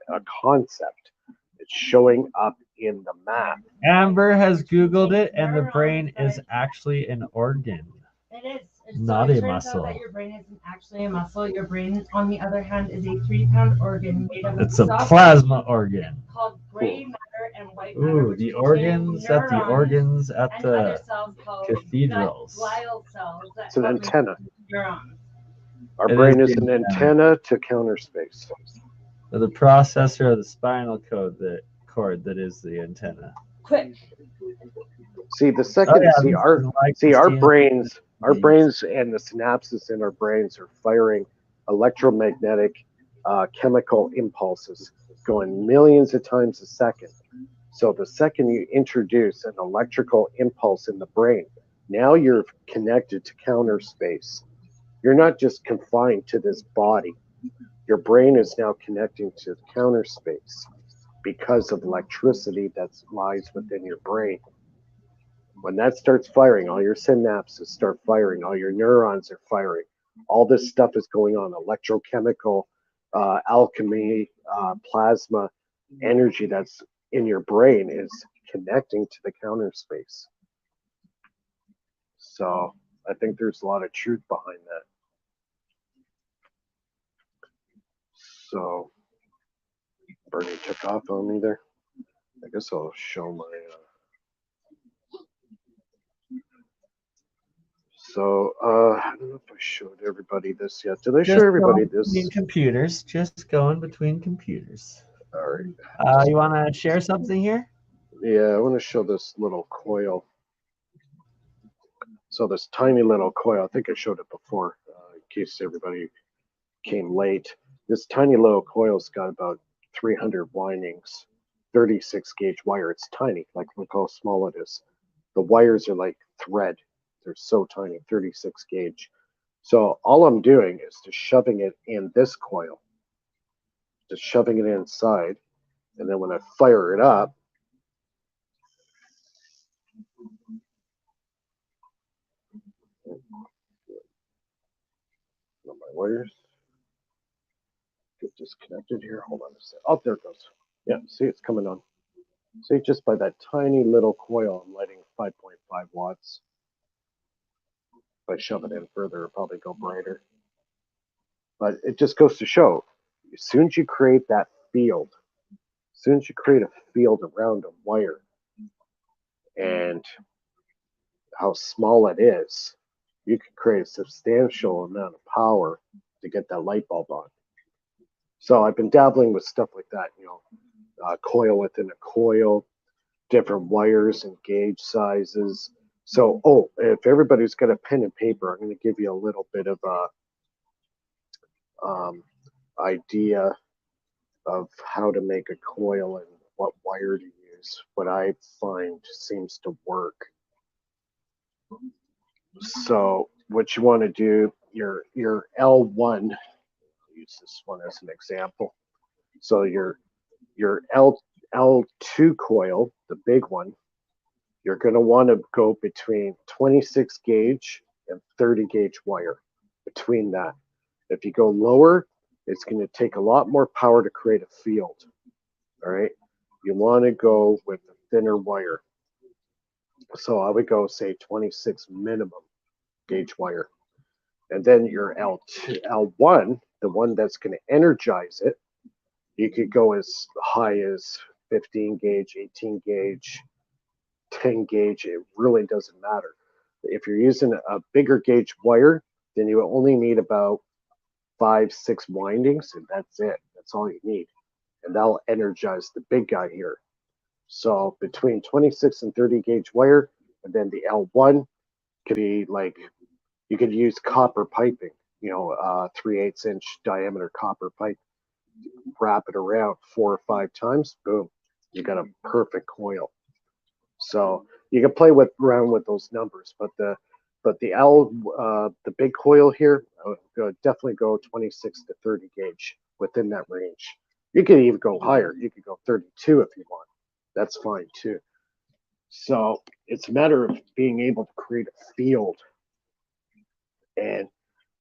S6: concept. It's showing up in the math.
S5: Amber has Googled it, and the brain is actually an organ.
S7: It is.
S5: Not
S7: it
S5: a
S7: turns
S5: muscle.
S7: out that your brain isn't actually a muscle. Your brain, on the other hand, is a 3-pound organ made of
S5: It's a
S7: soft
S5: plasma organ.
S7: called gray matter and white matter.
S5: Ooh,
S7: which
S5: the
S7: contain
S5: organs at the
S7: neurons
S5: organs at
S7: and other
S5: the
S7: cells called
S5: cathedrals.
S7: glial cells that
S6: It's an
S7: help
S6: antenna.
S7: neurons.
S6: Our
S5: It
S6: brain
S5: is
S6: is
S5: the
S6: an antenna to counter space.
S5: The processor of the spinal cord that is the antenna.
S7: Quick.
S6: See, the second our brains and the synapses in our brains are firing electromagnetic chemical impulses going millions of times a second. So the second you introduce an electrical impulse in the brain, now you're connected to counter space. You're not just confined to this body. Your brain is now connecting to counter space because of electricity that lies within your brain. When that starts firing, all your synapses start firing, all your neurons are firing. All this stuff is going on, electrochemical, alchemy, plasma, energy that's in your brain is connecting to the counter space. So I think there's a lot of truth behind that. So Bernie took off on me there. I guess I'll show my... So, I don't know if I showed everybody this yet. Did I show everybody this?
S5: Between computers, just going between computers.
S6: All right.
S5: You want to share something here?
S6: Yeah, I want to show this little coil. So this tiny little coil, I think I showed it before, in case everybody came late. This tiny little coil's got about 300 windings, 36 gauge wire. It's tiny, like look how small it is. The wires are like thread. They're so tiny, 36 gauge. So all I'm doing is just shoving it in this coil, just shoving it inside. And then when I fire it up, my wires get disconnected here. Hold on a second. Oh, there it goes. Yeah, see, it's coming on. See, just by that tiny little coil, I'm lighting 5.5 watts. If I shove it in further, it'll probably go brighter. But it just goes to show, as soon as you create that field, as soon as you create a field around a wire and how small it is, you can create a substantial amount of power to get that light bulb on. So I've been dabbling with stuff like that, you know, coil within a coil, different wires and gauge sizes. So, if everybody's got a pen and paper, I'm going to give you a little bit of a idea of how to make a coil and what wire to use. What I find seems to work. So what you want to do, your L1, use this one as an example. So your L2 coil, the big one, you're going to want to go between 26 gauge and 30 gauge wire, between that. If you go lower, it's going to take a lot more power to create a field. All right. You want to go with a thinner wire. So I would go, say, 26 minimum gauge wire. And then your L1, the one that's going to energize it, you could go as high as 15 gauge, 18 gauge, 10 gauge. It really doesn't matter. If you're using a bigger gauge wire, then you only need about 5-6 windings, and that's it. That's all you need. And that'll energize the big guy here. So between 26 and 30 gauge wire, and then the L1 could be like, you could use copper piping, you know, 3/8 inch diameter copper pipe, wrap it around 4 or 5 times, boom, you got a perfect coil. So you can play around with those numbers, but the big coil here, I would definitely go 26 to 30 gauge within that range. You could even go higher. You could go 32 if you want. That's fine too. So it's a matter of being able to create a field and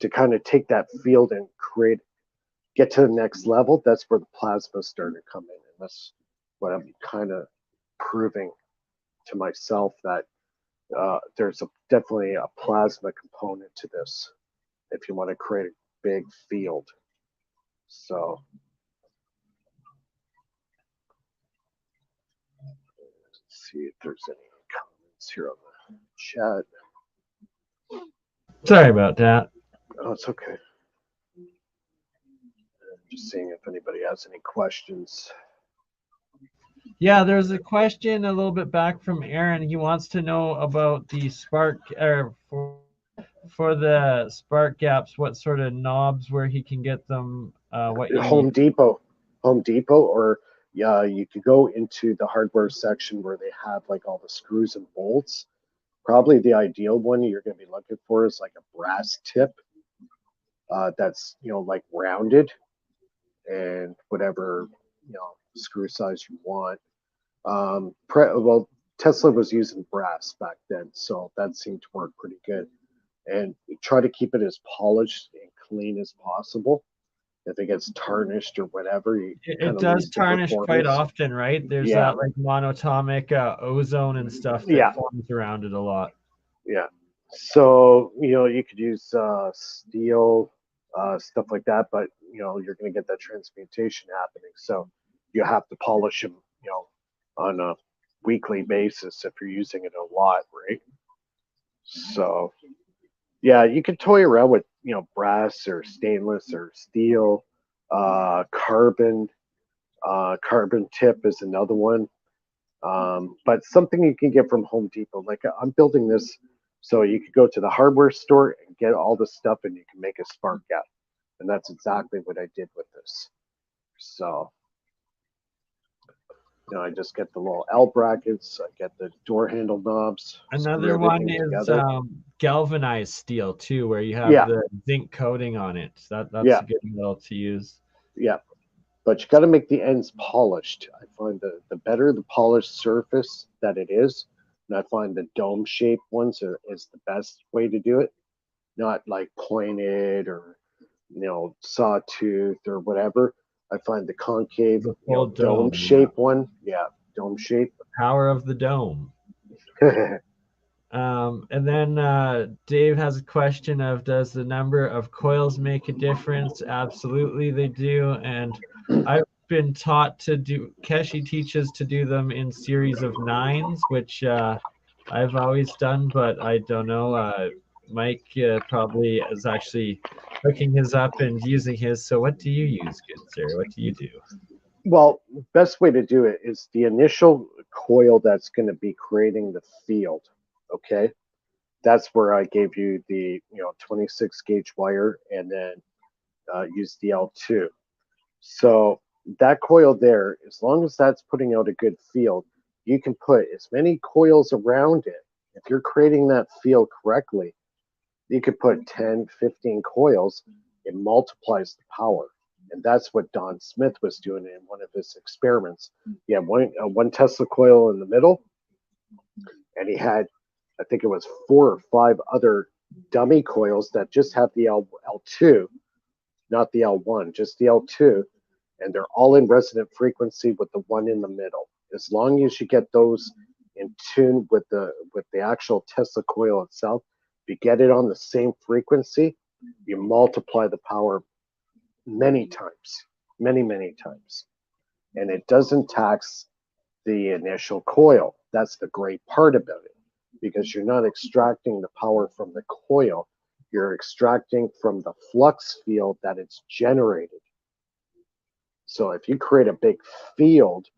S6: to kind of take that field and get to the next level. That's where the plasma started to come in. And that's what I'm kind of proving to myself, that there's definitely a plasma component to this if you want to create a big field. So let's see if there's any comments here on the chat.
S5: Sorry about that.
S6: Oh, it's okay. Just seeing if anybody has any questions.
S5: Yeah, there's a question a little bit back from Aaron. He wants to know about the spark, or for the spark gaps, what sort of knobs, where he can get them, what you
S6: Home
S5: need.
S6: Depot, or yeah, you could go into the hardware section where they have like all the screws and bolts. Probably the ideal one you're going to be looking for is like a brass tip that's, you know, like rounded, and whatever, you know, screw size you want. Well, Tesla was using brass back then, so that seemed to work pretty good. And try to keep it as polished and clean as possible. If it gets tarnished or whatever,
S5: it does tarnish quite often, right? There's that like monatomic ozone and stuff that forms around it a lot.
S6: Yeah. So, you know, you could use steel, stuff like that, but, you know, you're going to get that transmutation happening. So you have to polish them, you know, on a weekly basis if you're using it a lot, right? So, yeah, you can toy around with, you know, brass or stainless or steel, carbon tip is another one. But something you can get from Home Depot. Like I'm building this, so you could go to the hardware store and get all the stuff, and you can make a spark gap. And that's exactly what I did with this. So, I just get the little L brackets, I get the door handle knobs.
S5: Another one is galvanized steel too, where you have the zinc coating on it. That's a good metal to use.
S6: Yeah, but you got to make the ends polished. I find the better the polished surface that it is, and I find the dome shaped ones is the best way to do it. Not like pointed or sawtooth or whatever. I find the concave dome shape one. Yeah, dome shape.
S5: The power of the dome. And then Dave has a question of, does the number of coils make a difference? Absolutely they do. And I've been taught to do, Keshi teaches to do them in series of 9s, which I've always done, but I don't know. Mike probably is actually hooking his up and using his. So what do you use, good sir? What do you do?
S6: Well, best way to do it is the initial coil that's going to be creating the field. Okay, that's where I gave you the 26 gauge wire and then use the L2. So that coil there, as long as that's putting out a good field, you can put as many coils around it. If you're creating that field correctly, you could put 10, 15 coils. It multiplies the power. And that's what Don Smith was doing in one of his experiments. He had one Tesla coil in the middle, and he had, I think it was 4 or 5 other dummy coils that just have the L2, not the L1, just the L2, and they're all in resonant frequency with the one in the middle. As long as you get those in tune with the actual Tesla coil itself, if you get it on the same frequency, you multiply the power many times, many times. And it doesn't tax the initial coil. That's the great part about it, because you're not extracting the power from the coil, you're extracting from the flux field that it's generated. So if you create a big field,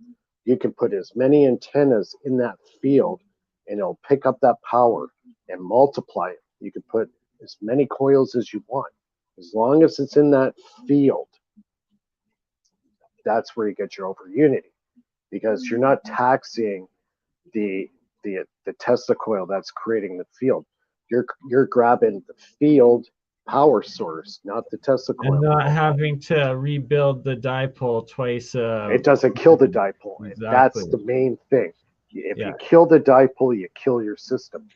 S6: you can put as many antennas in that field and it'll pick up that power and multiply it. You can put as many coils as you want. As long as it's in that field, that's where you get your over unity, because you're not taxing the Tesla coil that's creating the field. You're grabbing the field power source, not the Tesla coil.
S5: And not having to rebuild the dipole twice.
S6: It doesn't kill the dipole. Exactly. That's the main thing. If you kill the dipole, you kill your system.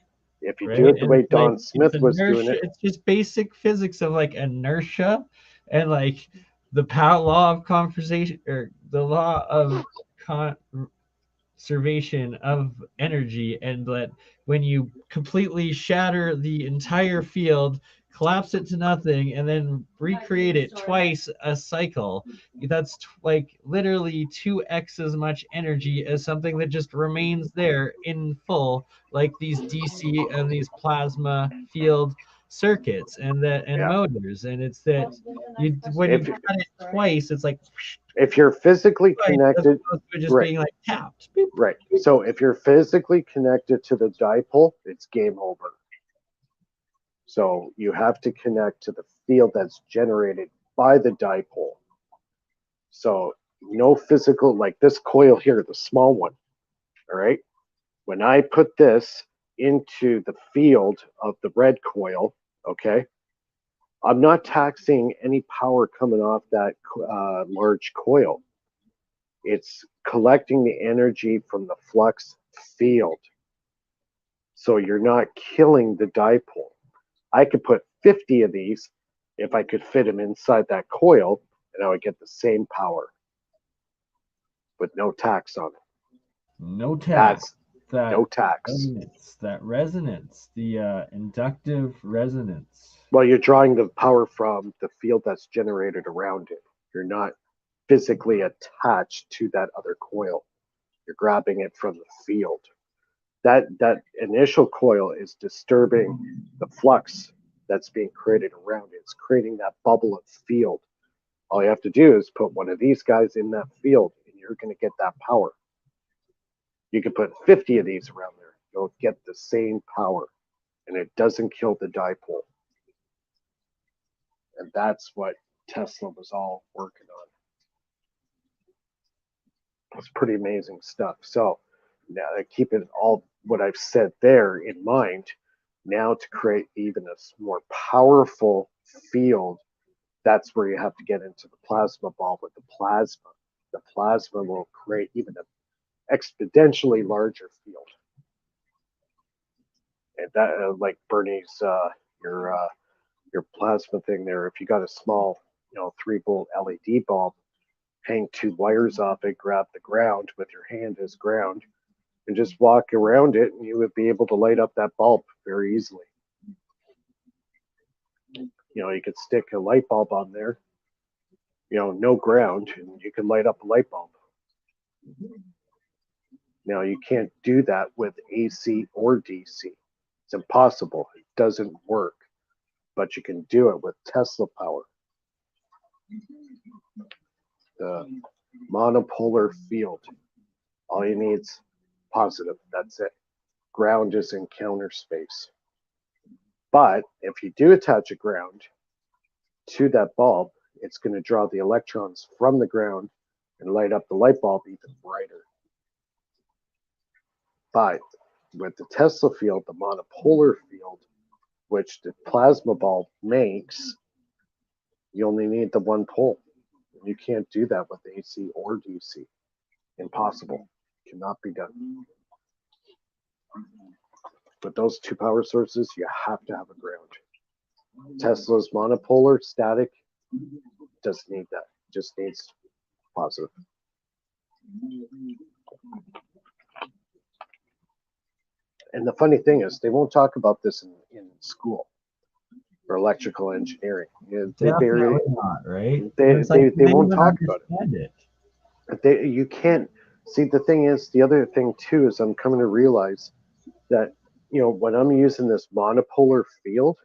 S6: If you do it the way Don Smith was doing it,
S5: it's just basic physics of like inertia and like the law of conservation, or the law of conservation of energy, and that when you completely shatter the entire field, collapse it to nothing, and then recreate it twice a cycle, that's like literally 2x as much energy as something that just remains there in full, like these DC and these plasma field circuits and motors. And it's that when you cut it twice, it's like,
S6: if you're physically connected,
S5: just being like tapped.
S6: Right. So if you're physically connected to the dipole, it's game over. So you have to connect to the field that's generated by the dipole. So no physical, like this coil here, the small one. All right. When I put this into the field of the red coil, okay, I'm not taxing any power coming off that large coil. It's collecting the energy from the flux field. So you're not killing the dipole. I could put 50 of these if I could fit them inside that coil, and I would get the same power with no tax on it.
S5: No tax.
S6: No tax.
S5: That resonance, the inductive resonance.
S6: Well, you're drawing the power from the field that's generated around it. You're not physically attached to that other coil. You're grabbing it from the field. That initial coil is disturbing the flux that's being created around it. It's creating that bubble of field. All you have to do is put one of these guys in that field, and you're going to get that power. You can put 50 of these around there. You'll get the same power, and it doesn't kill the dipole. And that's what Tesla was all working on. It's pretty amazing stuff. So now keep it all what I've said there in mind. Now to create even a more powerful field, that's where you have to get into the plasma ball with the plasma. The plasma will create even an exponentially larger field. And that, like Bernie's, your plasma thing there, if you got a small, 3-volt LED bulb, hang 2 wires off it, grab the ground with your hand as ground, and just walk around it, and you would be able to light up that bulb very easily. You could stick a light bulb on there, no ground, and you can light up a light bulb. Now, you can't do that with AC or DC. It's impossible. It doesn't work. But you can do it with Tesla power. The monopolar field. All you need is positive. That's it. Ground is in counter space. But if you do attach a ground to that bulb, it's going to draw the electrons from the ground and light up the light bulb even brighter. But with the Tesla field, the monopolar field, which the plasma bulb makes, you only need the one pole. You can't do that with AC or DC. Impossible. Cannot be done. With those 2 power sources, you have to have a ground. Tesla's monopolar static doesn't need that. Just needs positive. And the funny thing is, they won't talk about this in school for electrical engineering.
S5: Definitely not, right?
S6: They won't talk about it. You can't. See, the thing is, the other thing too is I'm coming to realize that, when I'm using this monopolar field,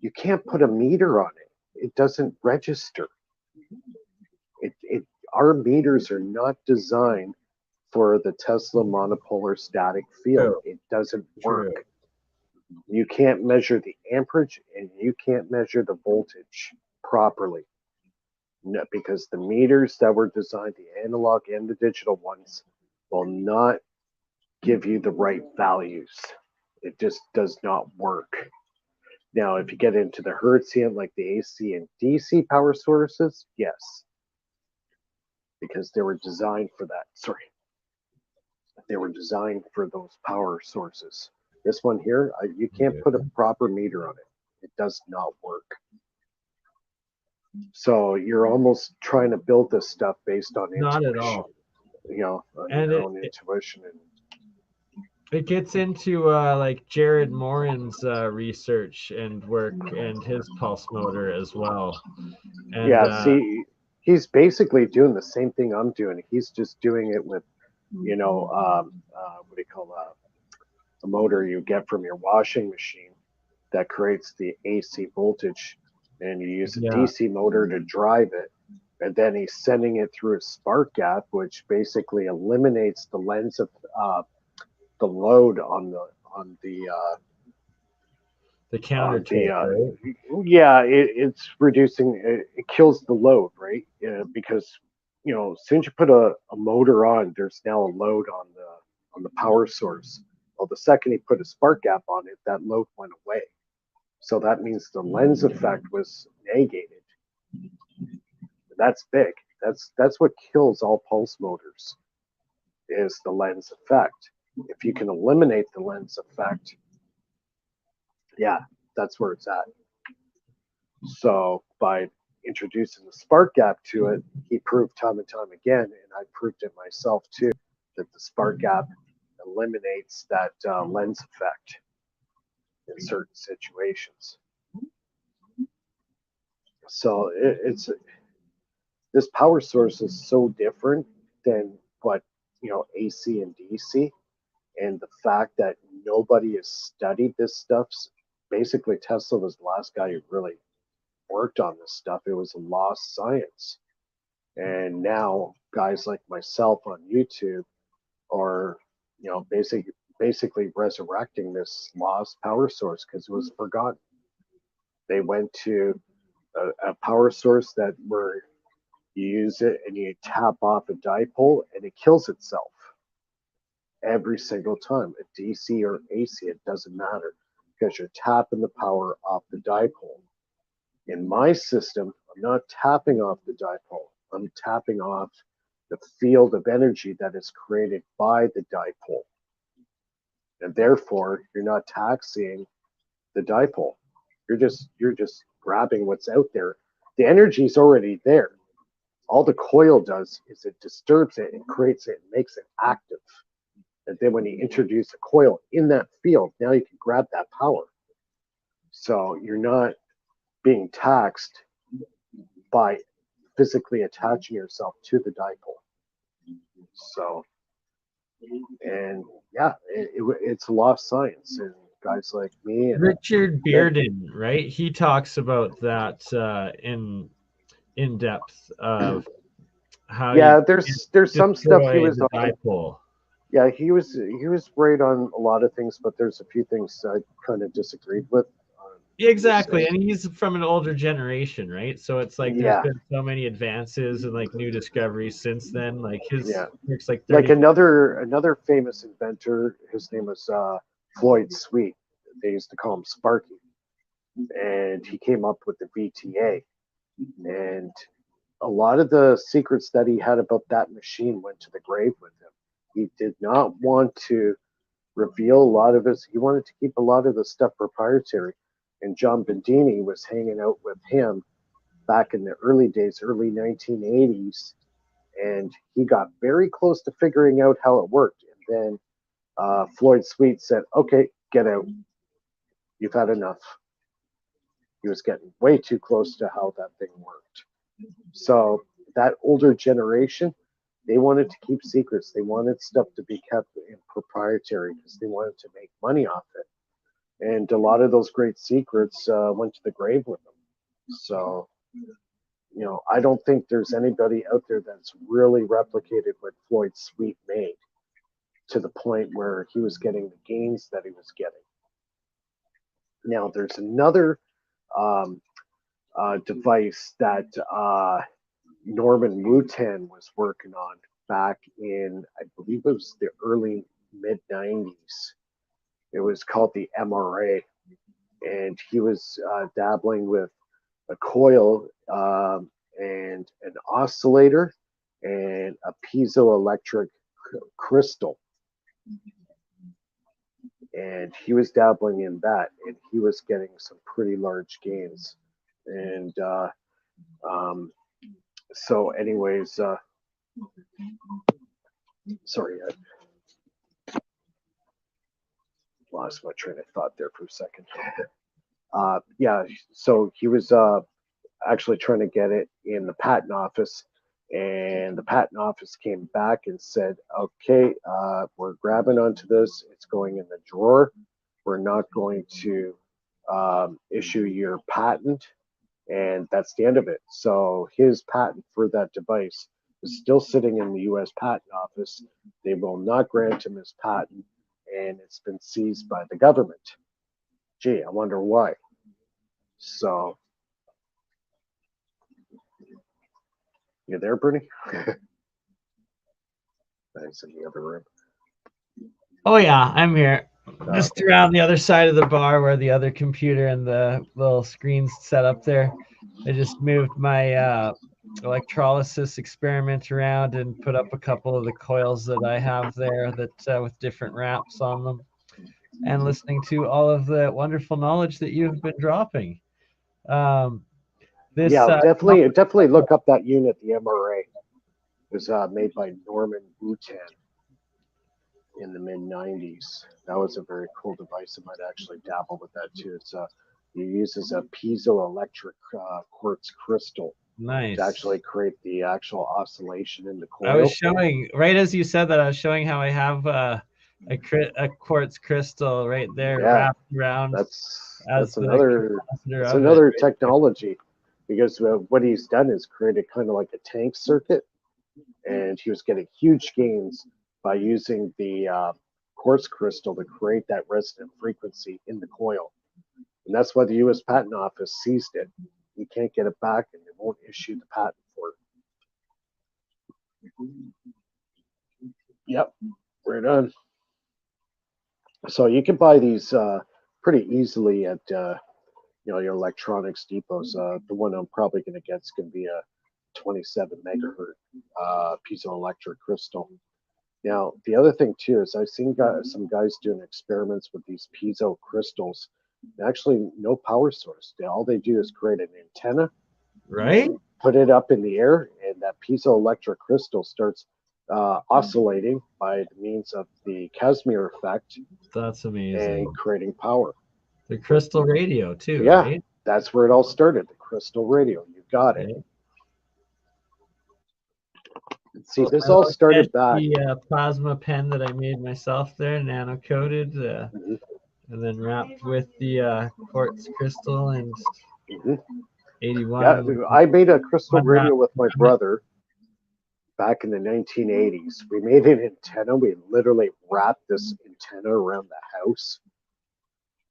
S6: you can't put a meter on it. It doesn't register. Our meters are not designed for the Tesla monopolar static field. It doesn't work. You can't measure the amperage and you can't measure the voltage properly. No, because the meters that were designed, the analog and the digital ones, will not give you the right values. It just does not work. Now, if you get into the Hertzian, like the AC and DC power sources, yes. Because they were designed for that. Sorry. They were designed for those power sources. This one here, you can't put a proper meter on it. It does not work. So you're almost trying to build this stuff based on
S5: not
S6: intuition.
S5: At all.
S6: On your own intuition.
S5: It gets into like Jared Morin's research and work and his pulse motor as well. And,
S6: see, he's basically doing the same thing I'm doing. He's just doing it with, what do you call a motor you get from your washing machine that creates the AC voltage, and you use a DC motor to drive it. And then he's sending it through a spark gap, which basically eliminates the lens of the load on the
S5: counter tape, right?
S6: It's reducing. It kills the load, right? Because as soon as you put a motor on, there's now a load on the power source. Well, the second he put a spark gap on it, that load went away. So that means the lens effect was negated. That's big. That's what kills all pulse motors, is the lens effect. If you can eliminate the lens effect, that's where it's at. So by introducing the spark gap to it, he proved time and time again, and I proved it myself too, that the spark gap eliminates that lens effect in certain situations. So this power source is so different than what AC and DC, and the fact that nobody has studied this stuff. Basically, Tesla was the last guy who really worked on this stuff. It was a lost science, and now guys like myself on YouTube are basically resurrecting this lost power source because it was forgotten. They went to a power source that where you use it and you tap off a dipole and it kills itself every single time. A DC or AC, it doesn't matter because you're tapping the power off the dipole. In my system, I'm not tapping off the dipole. I'm tapping off the field of energy that is created by the dipole. And therefore, you're not taxing the dipole. You're just grabbing what's out there. The energy's already there. All the coil does is it disturbs it and creates it and makes it active. And then when you introduce a coil in that field, now you can grab that power. So you're not being taxed by physically attaching yourself to the dipole. So, and yeah, it's a lot of science. And guys like me and
S5: Richard Bearden, right? He talks about that in depth of how
S6: there's some stuff he was
S5: the
S6: on.
S5: dipole.
S6: Yeah, he was right on a lot of things, but there's a few things I kind of disagreed with.
S5: Exactly, and he's from an older generation, right? So it's like there's
S6: Yeah.
S5: been so many advances and like new discoveries since then. Like his works like 30.
S6: Like another famous inventor, his name was Floyd Sweet. They used to call him Sparky, and he came up with the VTA. And a lot of the secrets that he had about that machine went to the grave with him. He did not want to reveal a lot of his. He wanted to keep a lot of the stuff proprietary. And John Bendini was hanging out with him back in the early days, early 1980s, and he got very close to figuring out how it worked. And then Floyd Sweet said, "Okay, get out. You've had enough." He was getting way too close to how that thing worked. So that older generation, they wanted to keep secrets. They wanted stuff to be kept in proprietary because they wanted to make money off it. And a lot of those great secrets went to the grave with them. So, I don't think there's anybody out there that's really replicated what Floyd Sweet made to the point where he was getting the gains that he was getting. Now, there's another device that Norman Wooten was working on back in, I believe it was the early mid-90s. It was called the MRA, and he was dabbling with a coil and an oscillator and a piezoelectric crystal. And he was dabbling in that, and he was getting some pretty large gains. And so anyways, sorry, I lost my train of thought there for a second. Yeah, so he was actually trying to get it in the patent office, and the patent office came back and said, "Okay, we're grabbing onto this. It's going in the drawer. We're not going to issue your patent." And that's the end of it. So his patent for that device is still sitting in the U.S. Patent Office. They will not grant him his patent, and it's been seized by the government. Gee, I wonder why. So, you there, Bernie? Thanks, in the other room.
S5: Oh yeah, I'm here. Just around the other side of the bar where the other computer and the little screen's set up there. I just moved my electrolysis experiment around and put up a couple of the coils that I have there that with different wraps on them, and listening to all of the wonderful knowledge that you've been dropping.
S6: Definitely look up that unit, the MRA. It was made by Norman Wooten in the mid-90s. That was a very cool device. I might actually dabble with that too. It's it uses a piezoelectric quartz crystal
S5: to
S6: actually create the actual oscillation in the coil.
S5: I was showing, right as you said that, I was showing how I have a quartz crystal right there wrapped around.
S6: That's another technology, because what he's done is created kind of like a tank circuit, and he was getting huge gains by using the quartz crystal to create that resonant frequency in the coil. And that's why the U.S. Patent Office seized it. He can't get it back, and they won't issue the patent for it. Yep, right on. So you can buy these pretty easily at your electronics depots. The one I'm probably going to get is going to be a 27 megahertz piezoelectric crystal. Now, the other thing too is I've seen some guys doing experiments with these piezo crystals. Actually, no power source. All they do is create an antenna,
S5: right?
S6: Put it up in the air, and that piezoelectric crystal starts oscillating by the means of the Casimir effect.
S5: That's amazing.
S6: And creating power.
S5: The crystal radio too,
S6: yeah,
S5: right?
S6: That's where it all started. The crystal radio. You got it.
S5: Right.
S6: See, this all started back.
S5: The plasma pen that I made myself there, nano coated, and then wrapped with the quartz crystal and 81.
S6: Yeah, I made a crystal radio with my brother back in the 1980s. We made an antenna. We literally wrapped this antenna around the house,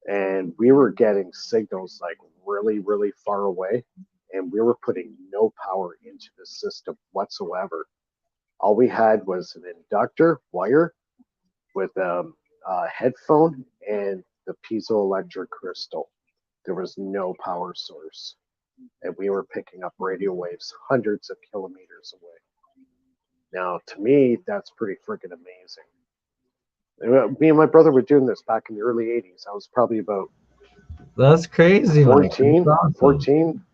S6: and we were getting signals like really, really far away, and we were putting no power into the system whatsoever. All we had was an inductor wire with a headphone and the piezoelectric crystal. There was no power source, and we were picking up radio waves hundreds of kilometers away. Now, to me, that's pretty freaking amazing. Me and my brother were doing this back in the early 80s. I was probably about
S5: that's crazy,
S6: 14,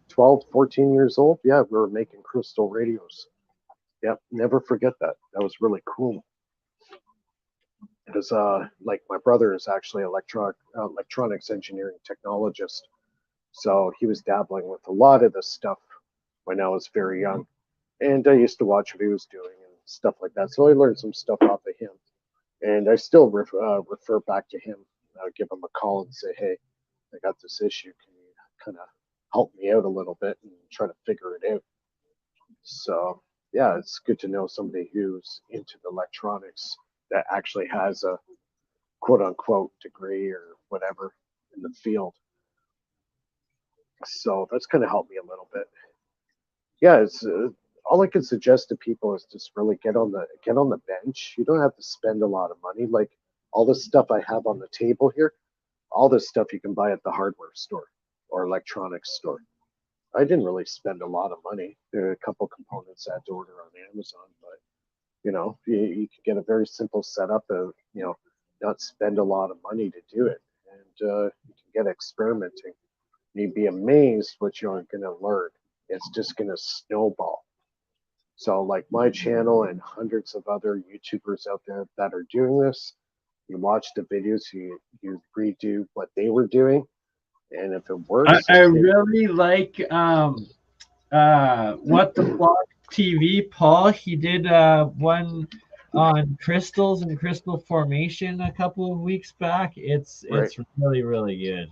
S6: 12, 14 years old. Yeah, we were making crystal radios. Yep, never forget that. That was really cool. Because like my brother is actually electronics engineering technologist. So he was dabbling with a lot of this stuff when I was very young. And I used to watch what he was doing and stuff like that. So I learned some stuff off of him. And I still refer back to him. I would give him a call and say, hey, I got this issue. Can you kind of help me out a little bit and try to figure it out? So, yeah, it's good to know somebody who's into the electronics that actually has a quote-unquote degree or whatever in the field. So that's going to help me a little bit. Yeah, it's all I can suggest to people is just really get on the bench. You don't have to spend a lot of money. Like all this stuff I have on the table here, all this stuff you can buy at the hardware store or electronics store. I didn't really spend a lot of money. There are a couple components I had to order on Amazon, but you can get a very simple setup of not spend a lot of money to do it, and you can get experimenting. You'd be amazed what you're going to learn. It's just going to snowball. So like my channel and hundreds of other YouTubers out there that are doing this, you watch the videos, you redo what they were doing, and if it works.
S5: I really like What the Block TV, Paul. He did one on crystals and crystal formation a couple of weeks back. It's really, really good.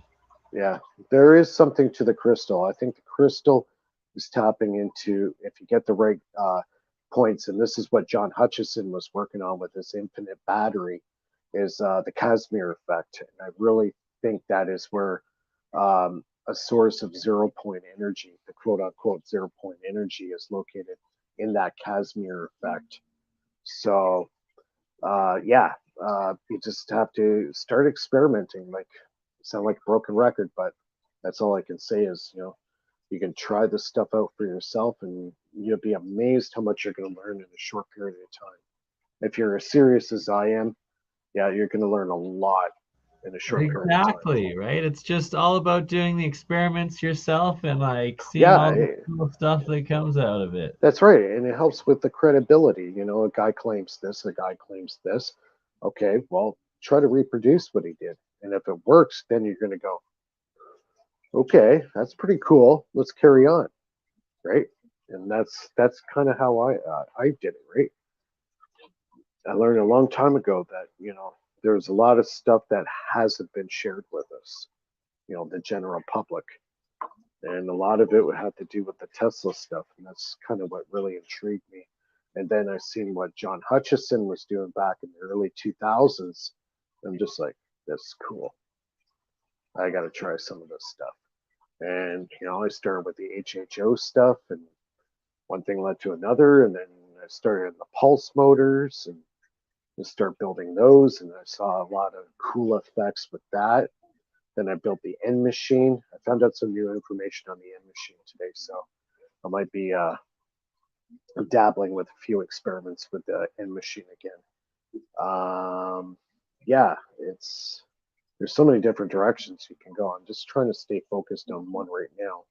S6: Yeah, there is something to the crystal. I think the crystal is tapping into, if you get the right points, and this is what John Hutchison was working on with this infinite battery, is the Casimir effect. And I really think that is where a source of 0 point energy, the quote unquote 0 point energy, is located in that Casimir effect. So, you just have to start experimenting. Like, sound like a broken record, but that's all I can say is, you can try this stuff out for yourself, and you'll be amazed how much you're going to learn in a short period of time. If you're as serious as I am, yeah, you're going to learn a lot in a short period of time.
S5: Exactly, right? It's just all about doing the experiments yourself and like seeing all the cool stuff that comes out of it.
S6: That's right, and it helps with the credibility. A guy claims this, a guy claims this. Okay, well, try to reproduce what he did. And if it works, then you're going to go, okay, that's pretty cool. Let's carry on, right? And that's kind of how I did it, right? I learned a long time ago that there's a lot of stuff that hasn't been shared with us, the general public, and a lot of it would have to do with the Tesla stuff, and that's kind of what really intrigued me. And then I seen what John Hutchison was doing back in the early 2000s. I'm just like, that's cool. I got to try some of this stuff. And, you know, I started with the HHO stuff, and one thing led to another, and then I started in the pulse motors and just start building those, and I saw a lot of cool effects with that. Then I built the end machine. I found out some new information on the end machine today, so I might be dabbling with a few experiments with the end machine again. Yeah, there's so many different directions you can go. I'm just trying to stay focused on one right now,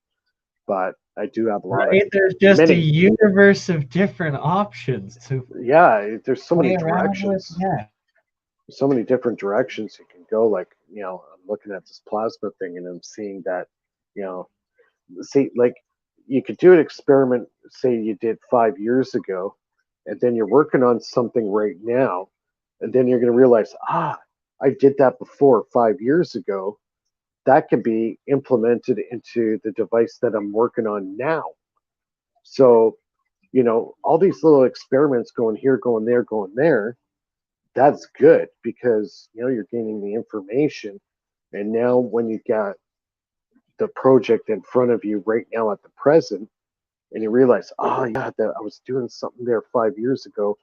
S6: but I do have a lot of
S5: there's just a universe of different options to
S6: there's so many directions. So many different directions you can go. Like, you know, I'm looking at this plasma thing and I'm seeing that, you know, see, like, you could do an experiment, say you did 5 years ago, and then you're working on something right now, and then you're going to realize, I did that before 5 years ago. That could be implemented into the device that I'm working on now. So, you know, all these little experiments going here, going there, that's good, because, you know, you're gaining the information. And now when you got the project in front of you right now at the present, and you realize, that I was doing something there 5 years ago,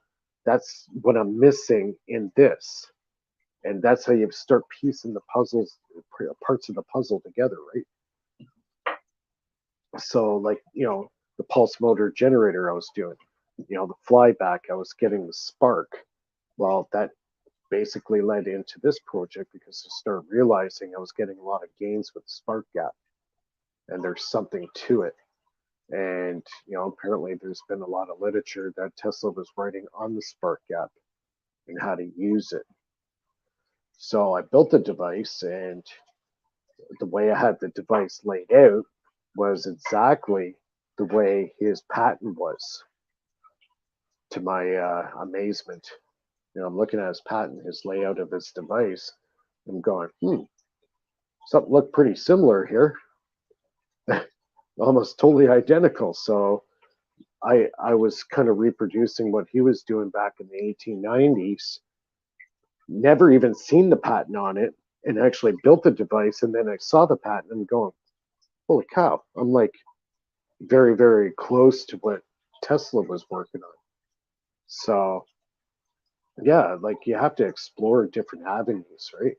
S6: that's what I'm missing in this. And that's how you start piecing the parts of the puzzle together, right? So, like, you know, the pulse motor generator I was doing, you know, the flyback, I was getting the spark. Well, that basically led into this project, because I started realizing I was getting a lot of gains with the spark gap, and there's something to it. And, you know, apparently there's been a lot of literature that Tesla was writing on the spark gap and how to use it. So I built a device, and the way I had the device laid out was exactly the way his patent was, to my amazement. You know, I'm looking at his patent, his layout of his device. I'm going, something looked pretty similar here. Almost totally identical. So I was kind of reproducing what he was doing back in the 1890s. Never even seen the patent on it, and actually built the device. And then I saw the patent and going, holy cow, I'm like very, very close to what Tesla was working on. So yeah, like, you have to explore different avenues, right?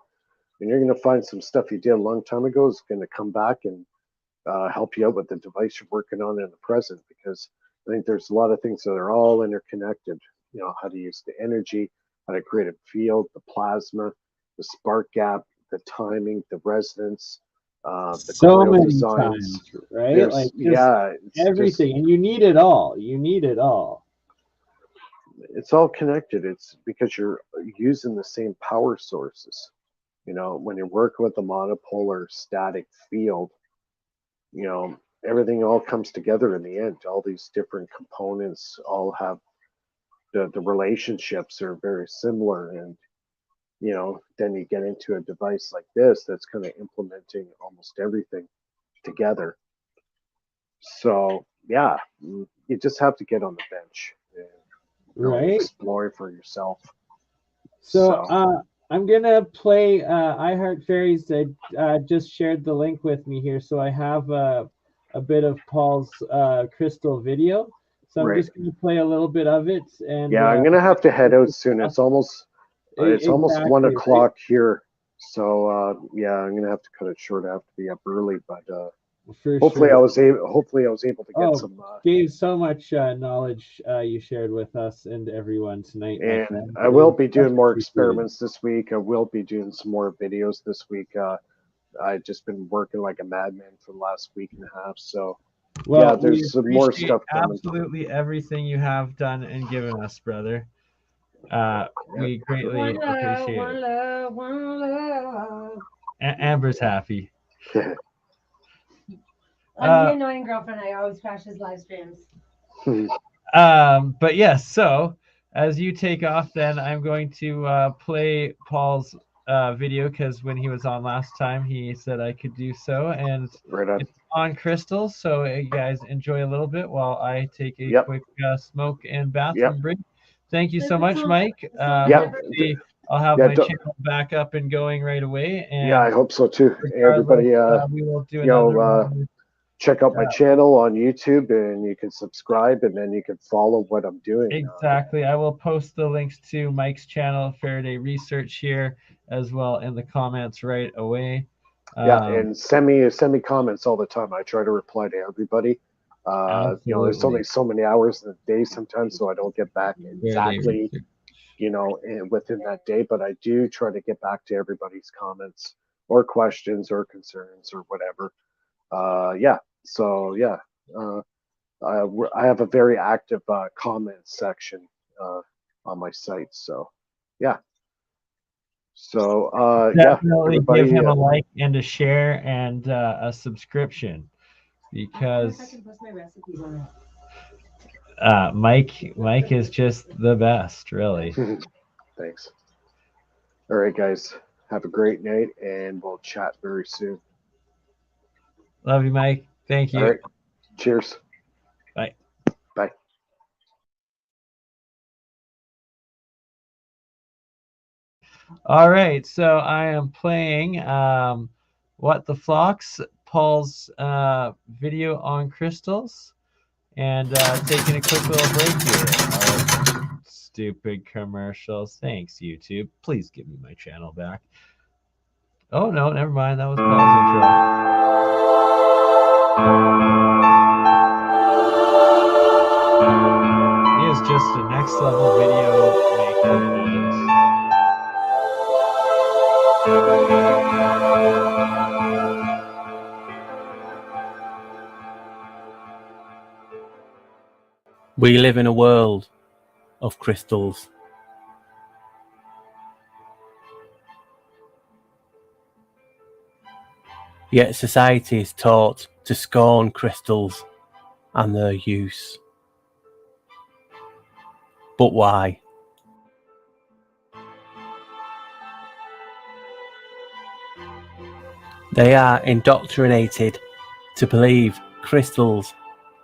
S6: And you're going to find some stuff you did a long time ago is going to come back and help you out with the device you're working on in the present, because I think there's a lot of things that are all interconnected. You know, how to use the energy, how to create a field, the plasma, the spark gap, the timing, the resonance, the coil designs,
S5: right?
S6: There's,
S5: like
S6: everything,
S5: and you need it all. You need it all.
S6: It's all connected. It's because you're using the same power sources. You know, when you're working with a monopolar static field, you know, everything all comes together in the end. All these different components all have the relationships are very similar. And, you know, then you get into a device like this that's kind of implementing almost everything together. So, yeah, you just have to get on the bench and explore for yourself.
S5: So I'm gonna play I Heart Fairies. That just shared the link with me here, so I have a bit of Paul's crystal video. So I'm just gonna play a little bit of it. And
S6: I'm gonna have to head out soon. It's almost 1 o'clock here. So I'm gonna have to cut it short. I have to be up early, but hopefully I was able to get some.
S5: Gave so much knowledge you shared with us and everyone tonight.
S6: And I will be doing more experiments this week. I will be doing some more videos this week. I've just been working like a madman for the last week and a half. So there's some more stuff coming.
S5: Absolutely everything you have done and given us, brother. We greatly appreciate it. One love. Amber's happy.
S7: I'm the annoying girlfriend. I always crash his live streams.
S5: But yes, so as you take off, then I'm going to play Paul's video, because when he was on last time, he said I could do so, and it's on crystals. So you guys enjoy a little bit while I take a quick smoke and bathroom break. Thank you so much, Mike. Hopefully I'll have
S6: Yeah,
S5: my channel back up and going right away. And
S6: yeah, I hope so too. Everybody,
S5: we will do
S6: you know,
S5: another one.
S6: check out my channel on YouTube, and you can subscribe, and then you can follow what I'm doing.
S5: Exactly. I will post the links to Mike's channel, Faraday Research, here as well in the comments right away.
S6: Yeah, and send me comments all the time. I try to reply to everybody. You know, there's only so many hours in the day sometimes, so I don't get back exactly, you know, within that day. But I do try to get back to everybody's comments or questions or concerns or whatever. Yeah. So yeah, I have a very active comment section on my site. So yeah. So
S5: definitely
S6: everybody,
S5: give him a like and a share and a subscription, because
S7: I can post my recipes on it.
S5: Mike is just the best, really.
S6: Thanks. All right, guys. Have a great night, and we'll chat very soon.
S5: Love you, Mike. Thank you.
S6: All right. Cheers.
S5: Bye.
S6: Bye.
S5: All right, so I am playing What the Flocks, Paul's video on crystals, and taking a quick little break here. Oh, stupid commercials. Thanks, YouTube. Please give me my channel back. Oh, no, never mind. That was Paul's intro. He is just a next level video maker.
S8: We live in a world of crystals. Yet society is taught to scorn crystals and their use. But why? They are indoctrinated to believe crystals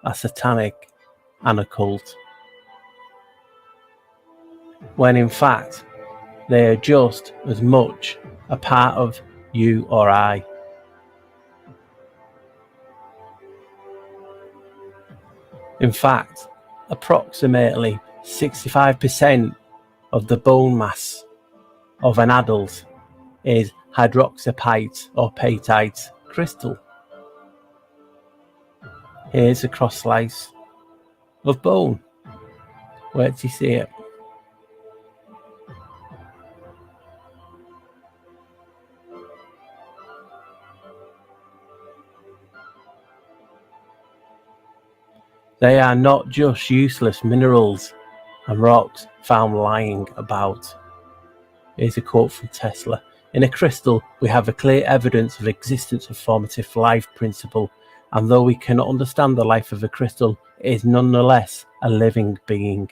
S8: are satanic and occult, when in fact they are just as much a part of you or I. In fact, approximately 65% of the bone mass of an adult is hydroxyapatite or apatite crystal. Here's a cross slice of bone. Where do you see it? They are not just useless minerals and rocks found lying about. Here's a quote from Tesla. In a crystal, we have a clear evidence of existence of formative life principle, and though we cannot understand the life of a crystal, it is nonetheless a living being.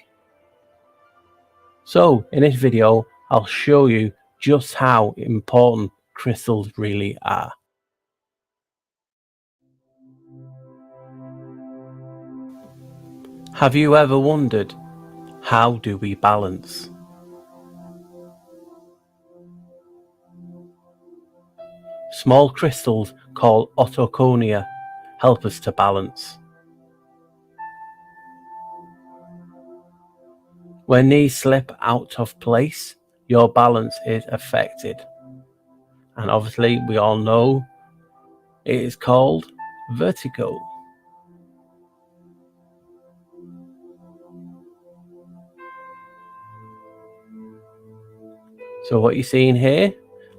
S8: So, in this video, I'll show you just how important crystals really are. Have you ever wondered, how do we balance? Small crystals called autoconia help us to balance. When these slip out of place, your balance is affected. And obviously we all know it is called vertigo. So what you're seeing here,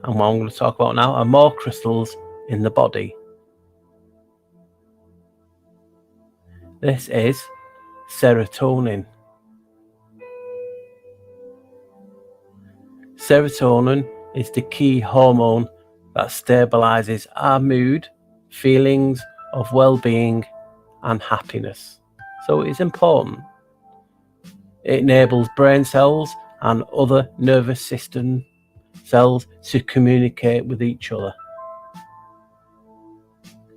S8: and what I'm going to talk about now, are more crystals in the body. This is serotonin. Serotonin is the key hormone that stabilizes our mood, feelings of well-being and happiness. So it's important. It enables brain cells and other nervous system cells to communicate with each other.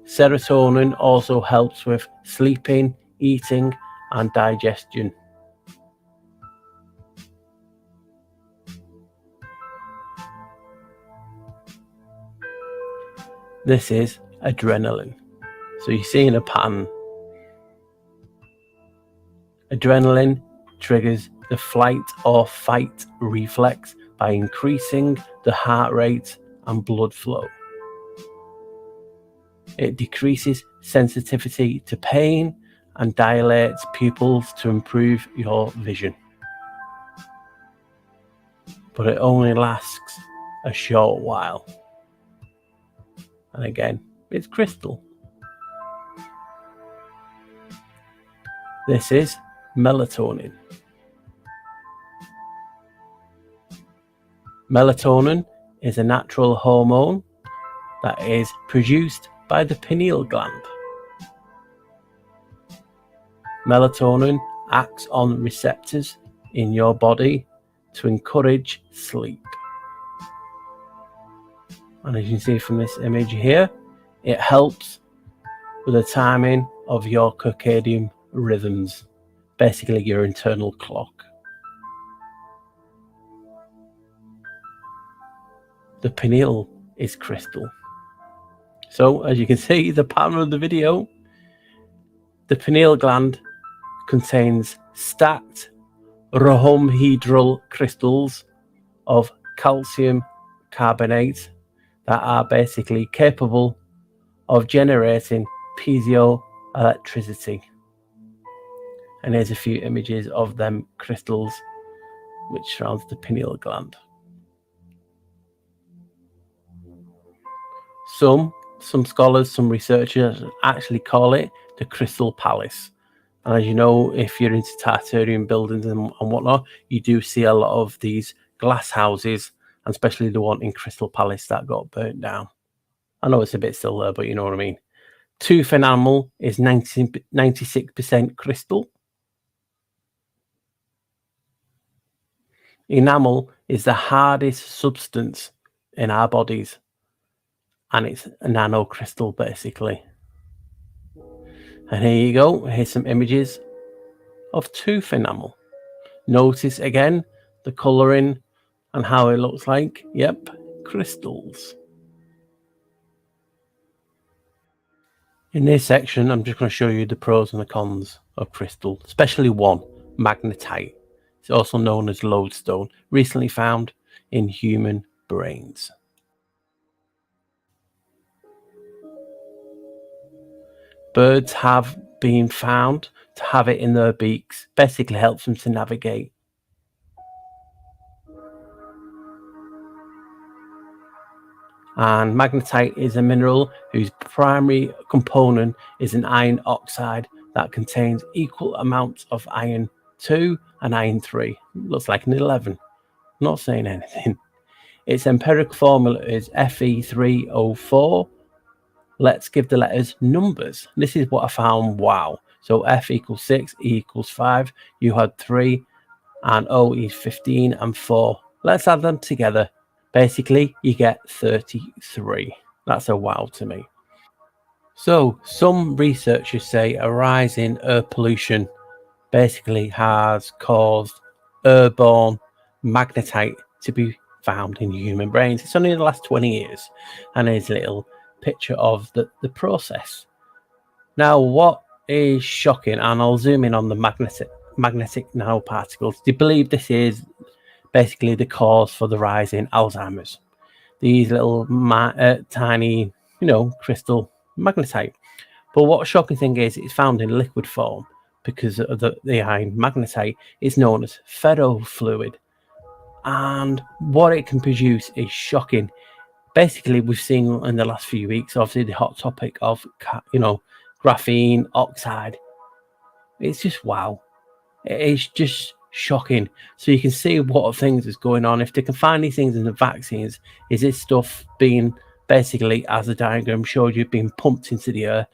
S8: Serotonin also helps with sleeping, eating and digestion. This is adrenaline. So you're seeing a pattern. Adrenaline triggers the flight or fight reflex by increasing the heart rate and blood flow. It decreases sensitivity to pain and dilates pupils to improve your vision. But it only lasts a short while. And again, it's crystal. This is melatonin. Melatonin is a natural hormone that is produced by the pineal gland. Melatonin acts on receptors in your body to encourage sleep. And as you can see from this image here, it helps with the timing of your circadian rhythms, basically your internal clock. The pineal is crystal. So as you can see, the pattern of the video, the pineal gland contains stacked rhombohedral crystals of calcium carbonate that are basically capable of generating piezoelectricity. And here's a few images of them crystals which surrounds the pineal gland. Some scholars, some researchers actually call it the crystal palace. And as you know, if you're into Tartarian buildings and whatnot, you do see a lot of these glass houses, and especially the one in Crystal Palace that got burnt down. I know it's a bit still there, but you know what I mean. Tooth enamel is 96% crystal. Enamel is the hardest substance in our bodies, and it's a nanocrystal basically. And here you go, here's some images of tooth enamel. Notice again the colouring and how it looks like. Yep, crystals. In this section, I'm just going to show you the pros and the cons of crystal, especially one, magnetite. It's also known as lodestone, recently found in human brains. Birds have been found to have it in their beaks, basically helps them to navigate. And magnetite is a mineral whose primary component is an iron oxide that contains equal amounts of iron 2 and iron 3. Looks like an 11. Not saying anything. Its empirical formula is Fe3O4. Let's give the letters numbers. This is what I found. Wow. So F equals 6, E equals 5. You had 3, and O is 15 and 4. Let's add them together. Basically, you get 33. That's a wow to me. So, some researchers say a rise in air pollution basically has caused airborne magnetite to be found in human brains. It's only in the last 20 years. And here's a little picture of the process. Now, what is shocking, and I'll zoom in on the magnetic nanoparticles. Do you believe this is basically the cause for the rise in Alzheimer's? These little tiny, crystal magnetite. But what shocking thing is, it's found in liquid form because of the iron magnetite is known as ferrofluid. And what it can produce is shocking. Basically, we've seen in the last few weeks, obviously, the hot topic of, graphene oxide. It's just wow. It is just shocking. So you can see what things is going on. If they can find these things in the vaccines, is this stuff being basically, as the diagram showed you, being pumped into the air,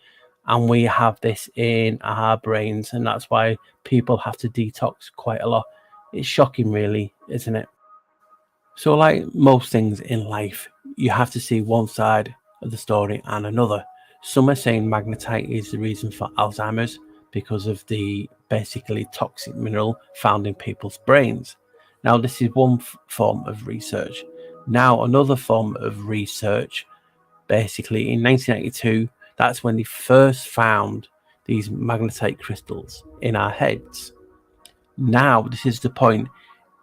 S8: and we have this in our brains, and that's why people have to detox quite a lot. It's shocking, really, isn't it? So like most things in life, you have to see one side of the story and another. Some are saying magnetite is the reason for Alzheimer's because of the basically toxic mineral found in people's brains. Now, this is one form of research. Now, another form of research basically in 1982, that's when they first found these magnetite crystals in our heads. Now, this is the point.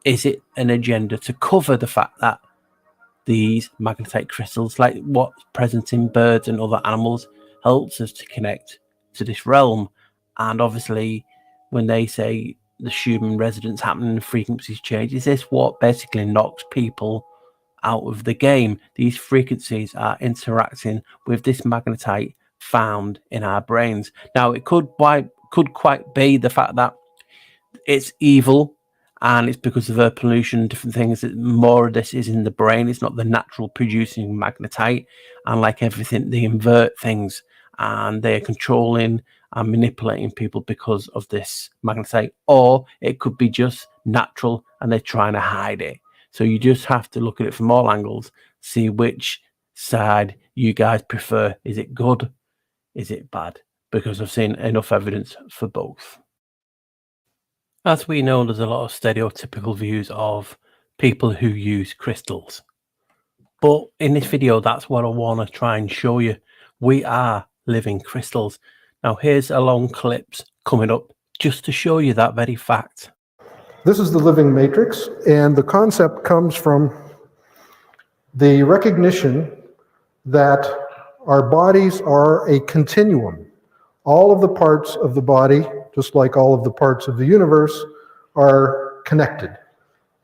S8: Is it an agenda to cover the fact that these magnetite crystals, like what's present in birds and other animals, helps us to connect to this realm? And obviously, when they say the Schumann resonance happening and frequencies change, is this what basically knocks people out of the game? These frequencies are interacting with this magnetite found in our brains. Now, it could quite be the fact that it's evil and it's because of air pollution and different things that more of this is in the brain. It's not the natural producing magnetite, and like everything, they invert things and they're controlling and manipulating people because of this magnetite. Or it could be just natural and they're trying to hide it. So you just have to look at it from all angles, see which side you guys prefer. Is it good? Is it bad? Because I've seen enough evidence for both. As we know, there's a lot of stereotypical views of people who use crystals. But in this video, that's what I want to try and show you. We are living crystals. Now, here's a long clips coming up just to show you that very fact.
S9: This is the living matrix, and the concept comes from the recognition that our bodies are a continuum. All of the parts of the body, just like all of the parts of the universe, are connected.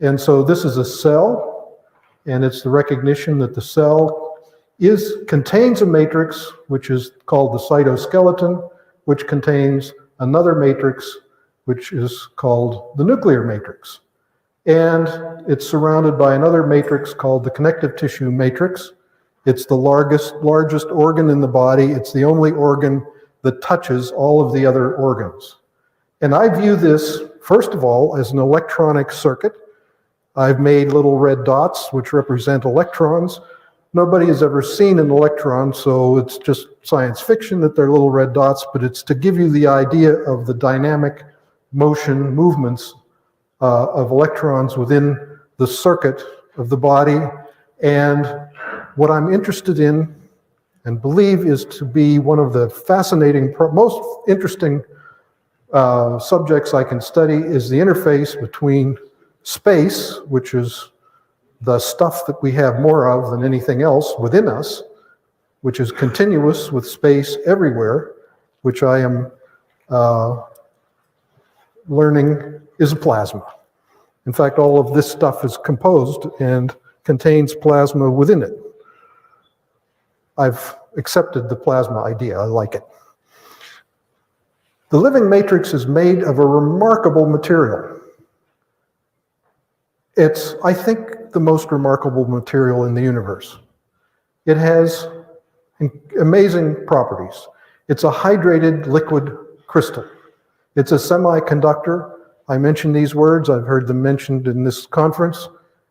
S9: And so this is a cell, and it's the recognition that the cell contains a matrix, which is called the cytoskeleton, which contains another matrix, which is called the nuclear matrix. And it's surrounded by another matrix called the connective tissue matrix. It's the largest organ in the body. It's the only organ that touches all of the other organs. And I view this, first of all, as an electronic circuit. I've made little red dots, which represent electrons. Nobody has ever seen an electron, so it's just science fiction that they're little red dots, but it's to give you the idea of the dynamic motion movements of electrons within the circuit of the body. And what I'm interested in and believe is to be one of the fascinating, most interesting subjects I can study is the interface between space, which is the stuff that we have more of than anything else within us, which is continuous with space everywhere, which I am learning is a plasma. In fact, all of this stuff is composed and contains plasma within it. I've accepted the plasma idea. I like it. The living matrix is made of a remarkable material. It's, I think, the most remarkable material in the universe. It has amazing properties. It's a hydrated liquid crystal. It's a semiconductor. I mentioned these words. I've heard them mentioned in this conference.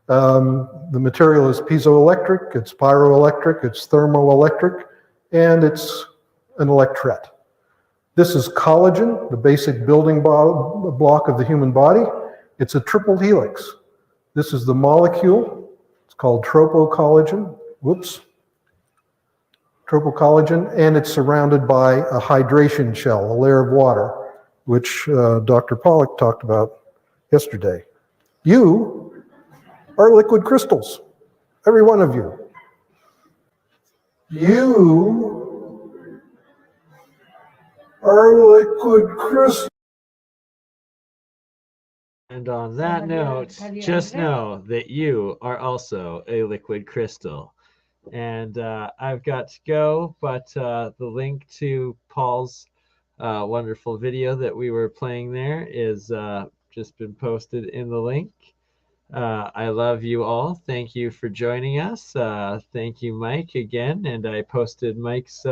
S9: The material is piezoelectric, it's pyroelectric, it's thermoelectric, and it's an electret. This is collagen, the basic building block of the human body. It's a triple helix. This is the molecule. It's called tropocollagen. Tropocollagen, and it's surrounded by a hydration shell, a layer of water, which Dr. Pollack talked about yesterday. You are liquid crystals, every one of you. You are liquid crystals.
S5: And on that note, just know that you are also a liquid crystal. And I've got to go, but the link to Paul's wonderful video that we were playing there is just been posted in the link. I love you all. Thank you for joining us. Thank you, Mike, again. And I posted Mike's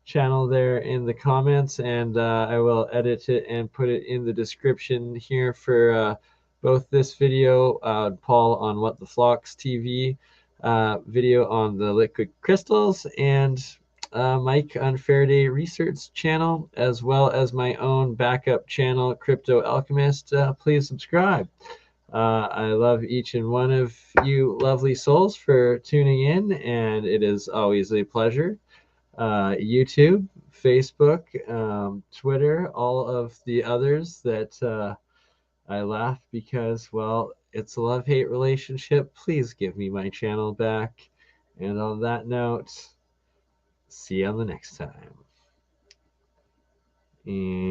S5: channel there in the comments, and I will edit it and put it in the description here for both this video, Paul on What the Flocks TV, video on the liquid crystals, and Mike on Faraday Research channel, as well as my own backup channel, Crypto Alchemist. Please subscribe. I love each and one of you lovely souls for tuning in, and it is always a pleasure. YouTube, Facebook, Twitter, all of the others that I laugh because, well, it's a love-hate relationship. Please give me my channel back. And on that note, see you on the next time. And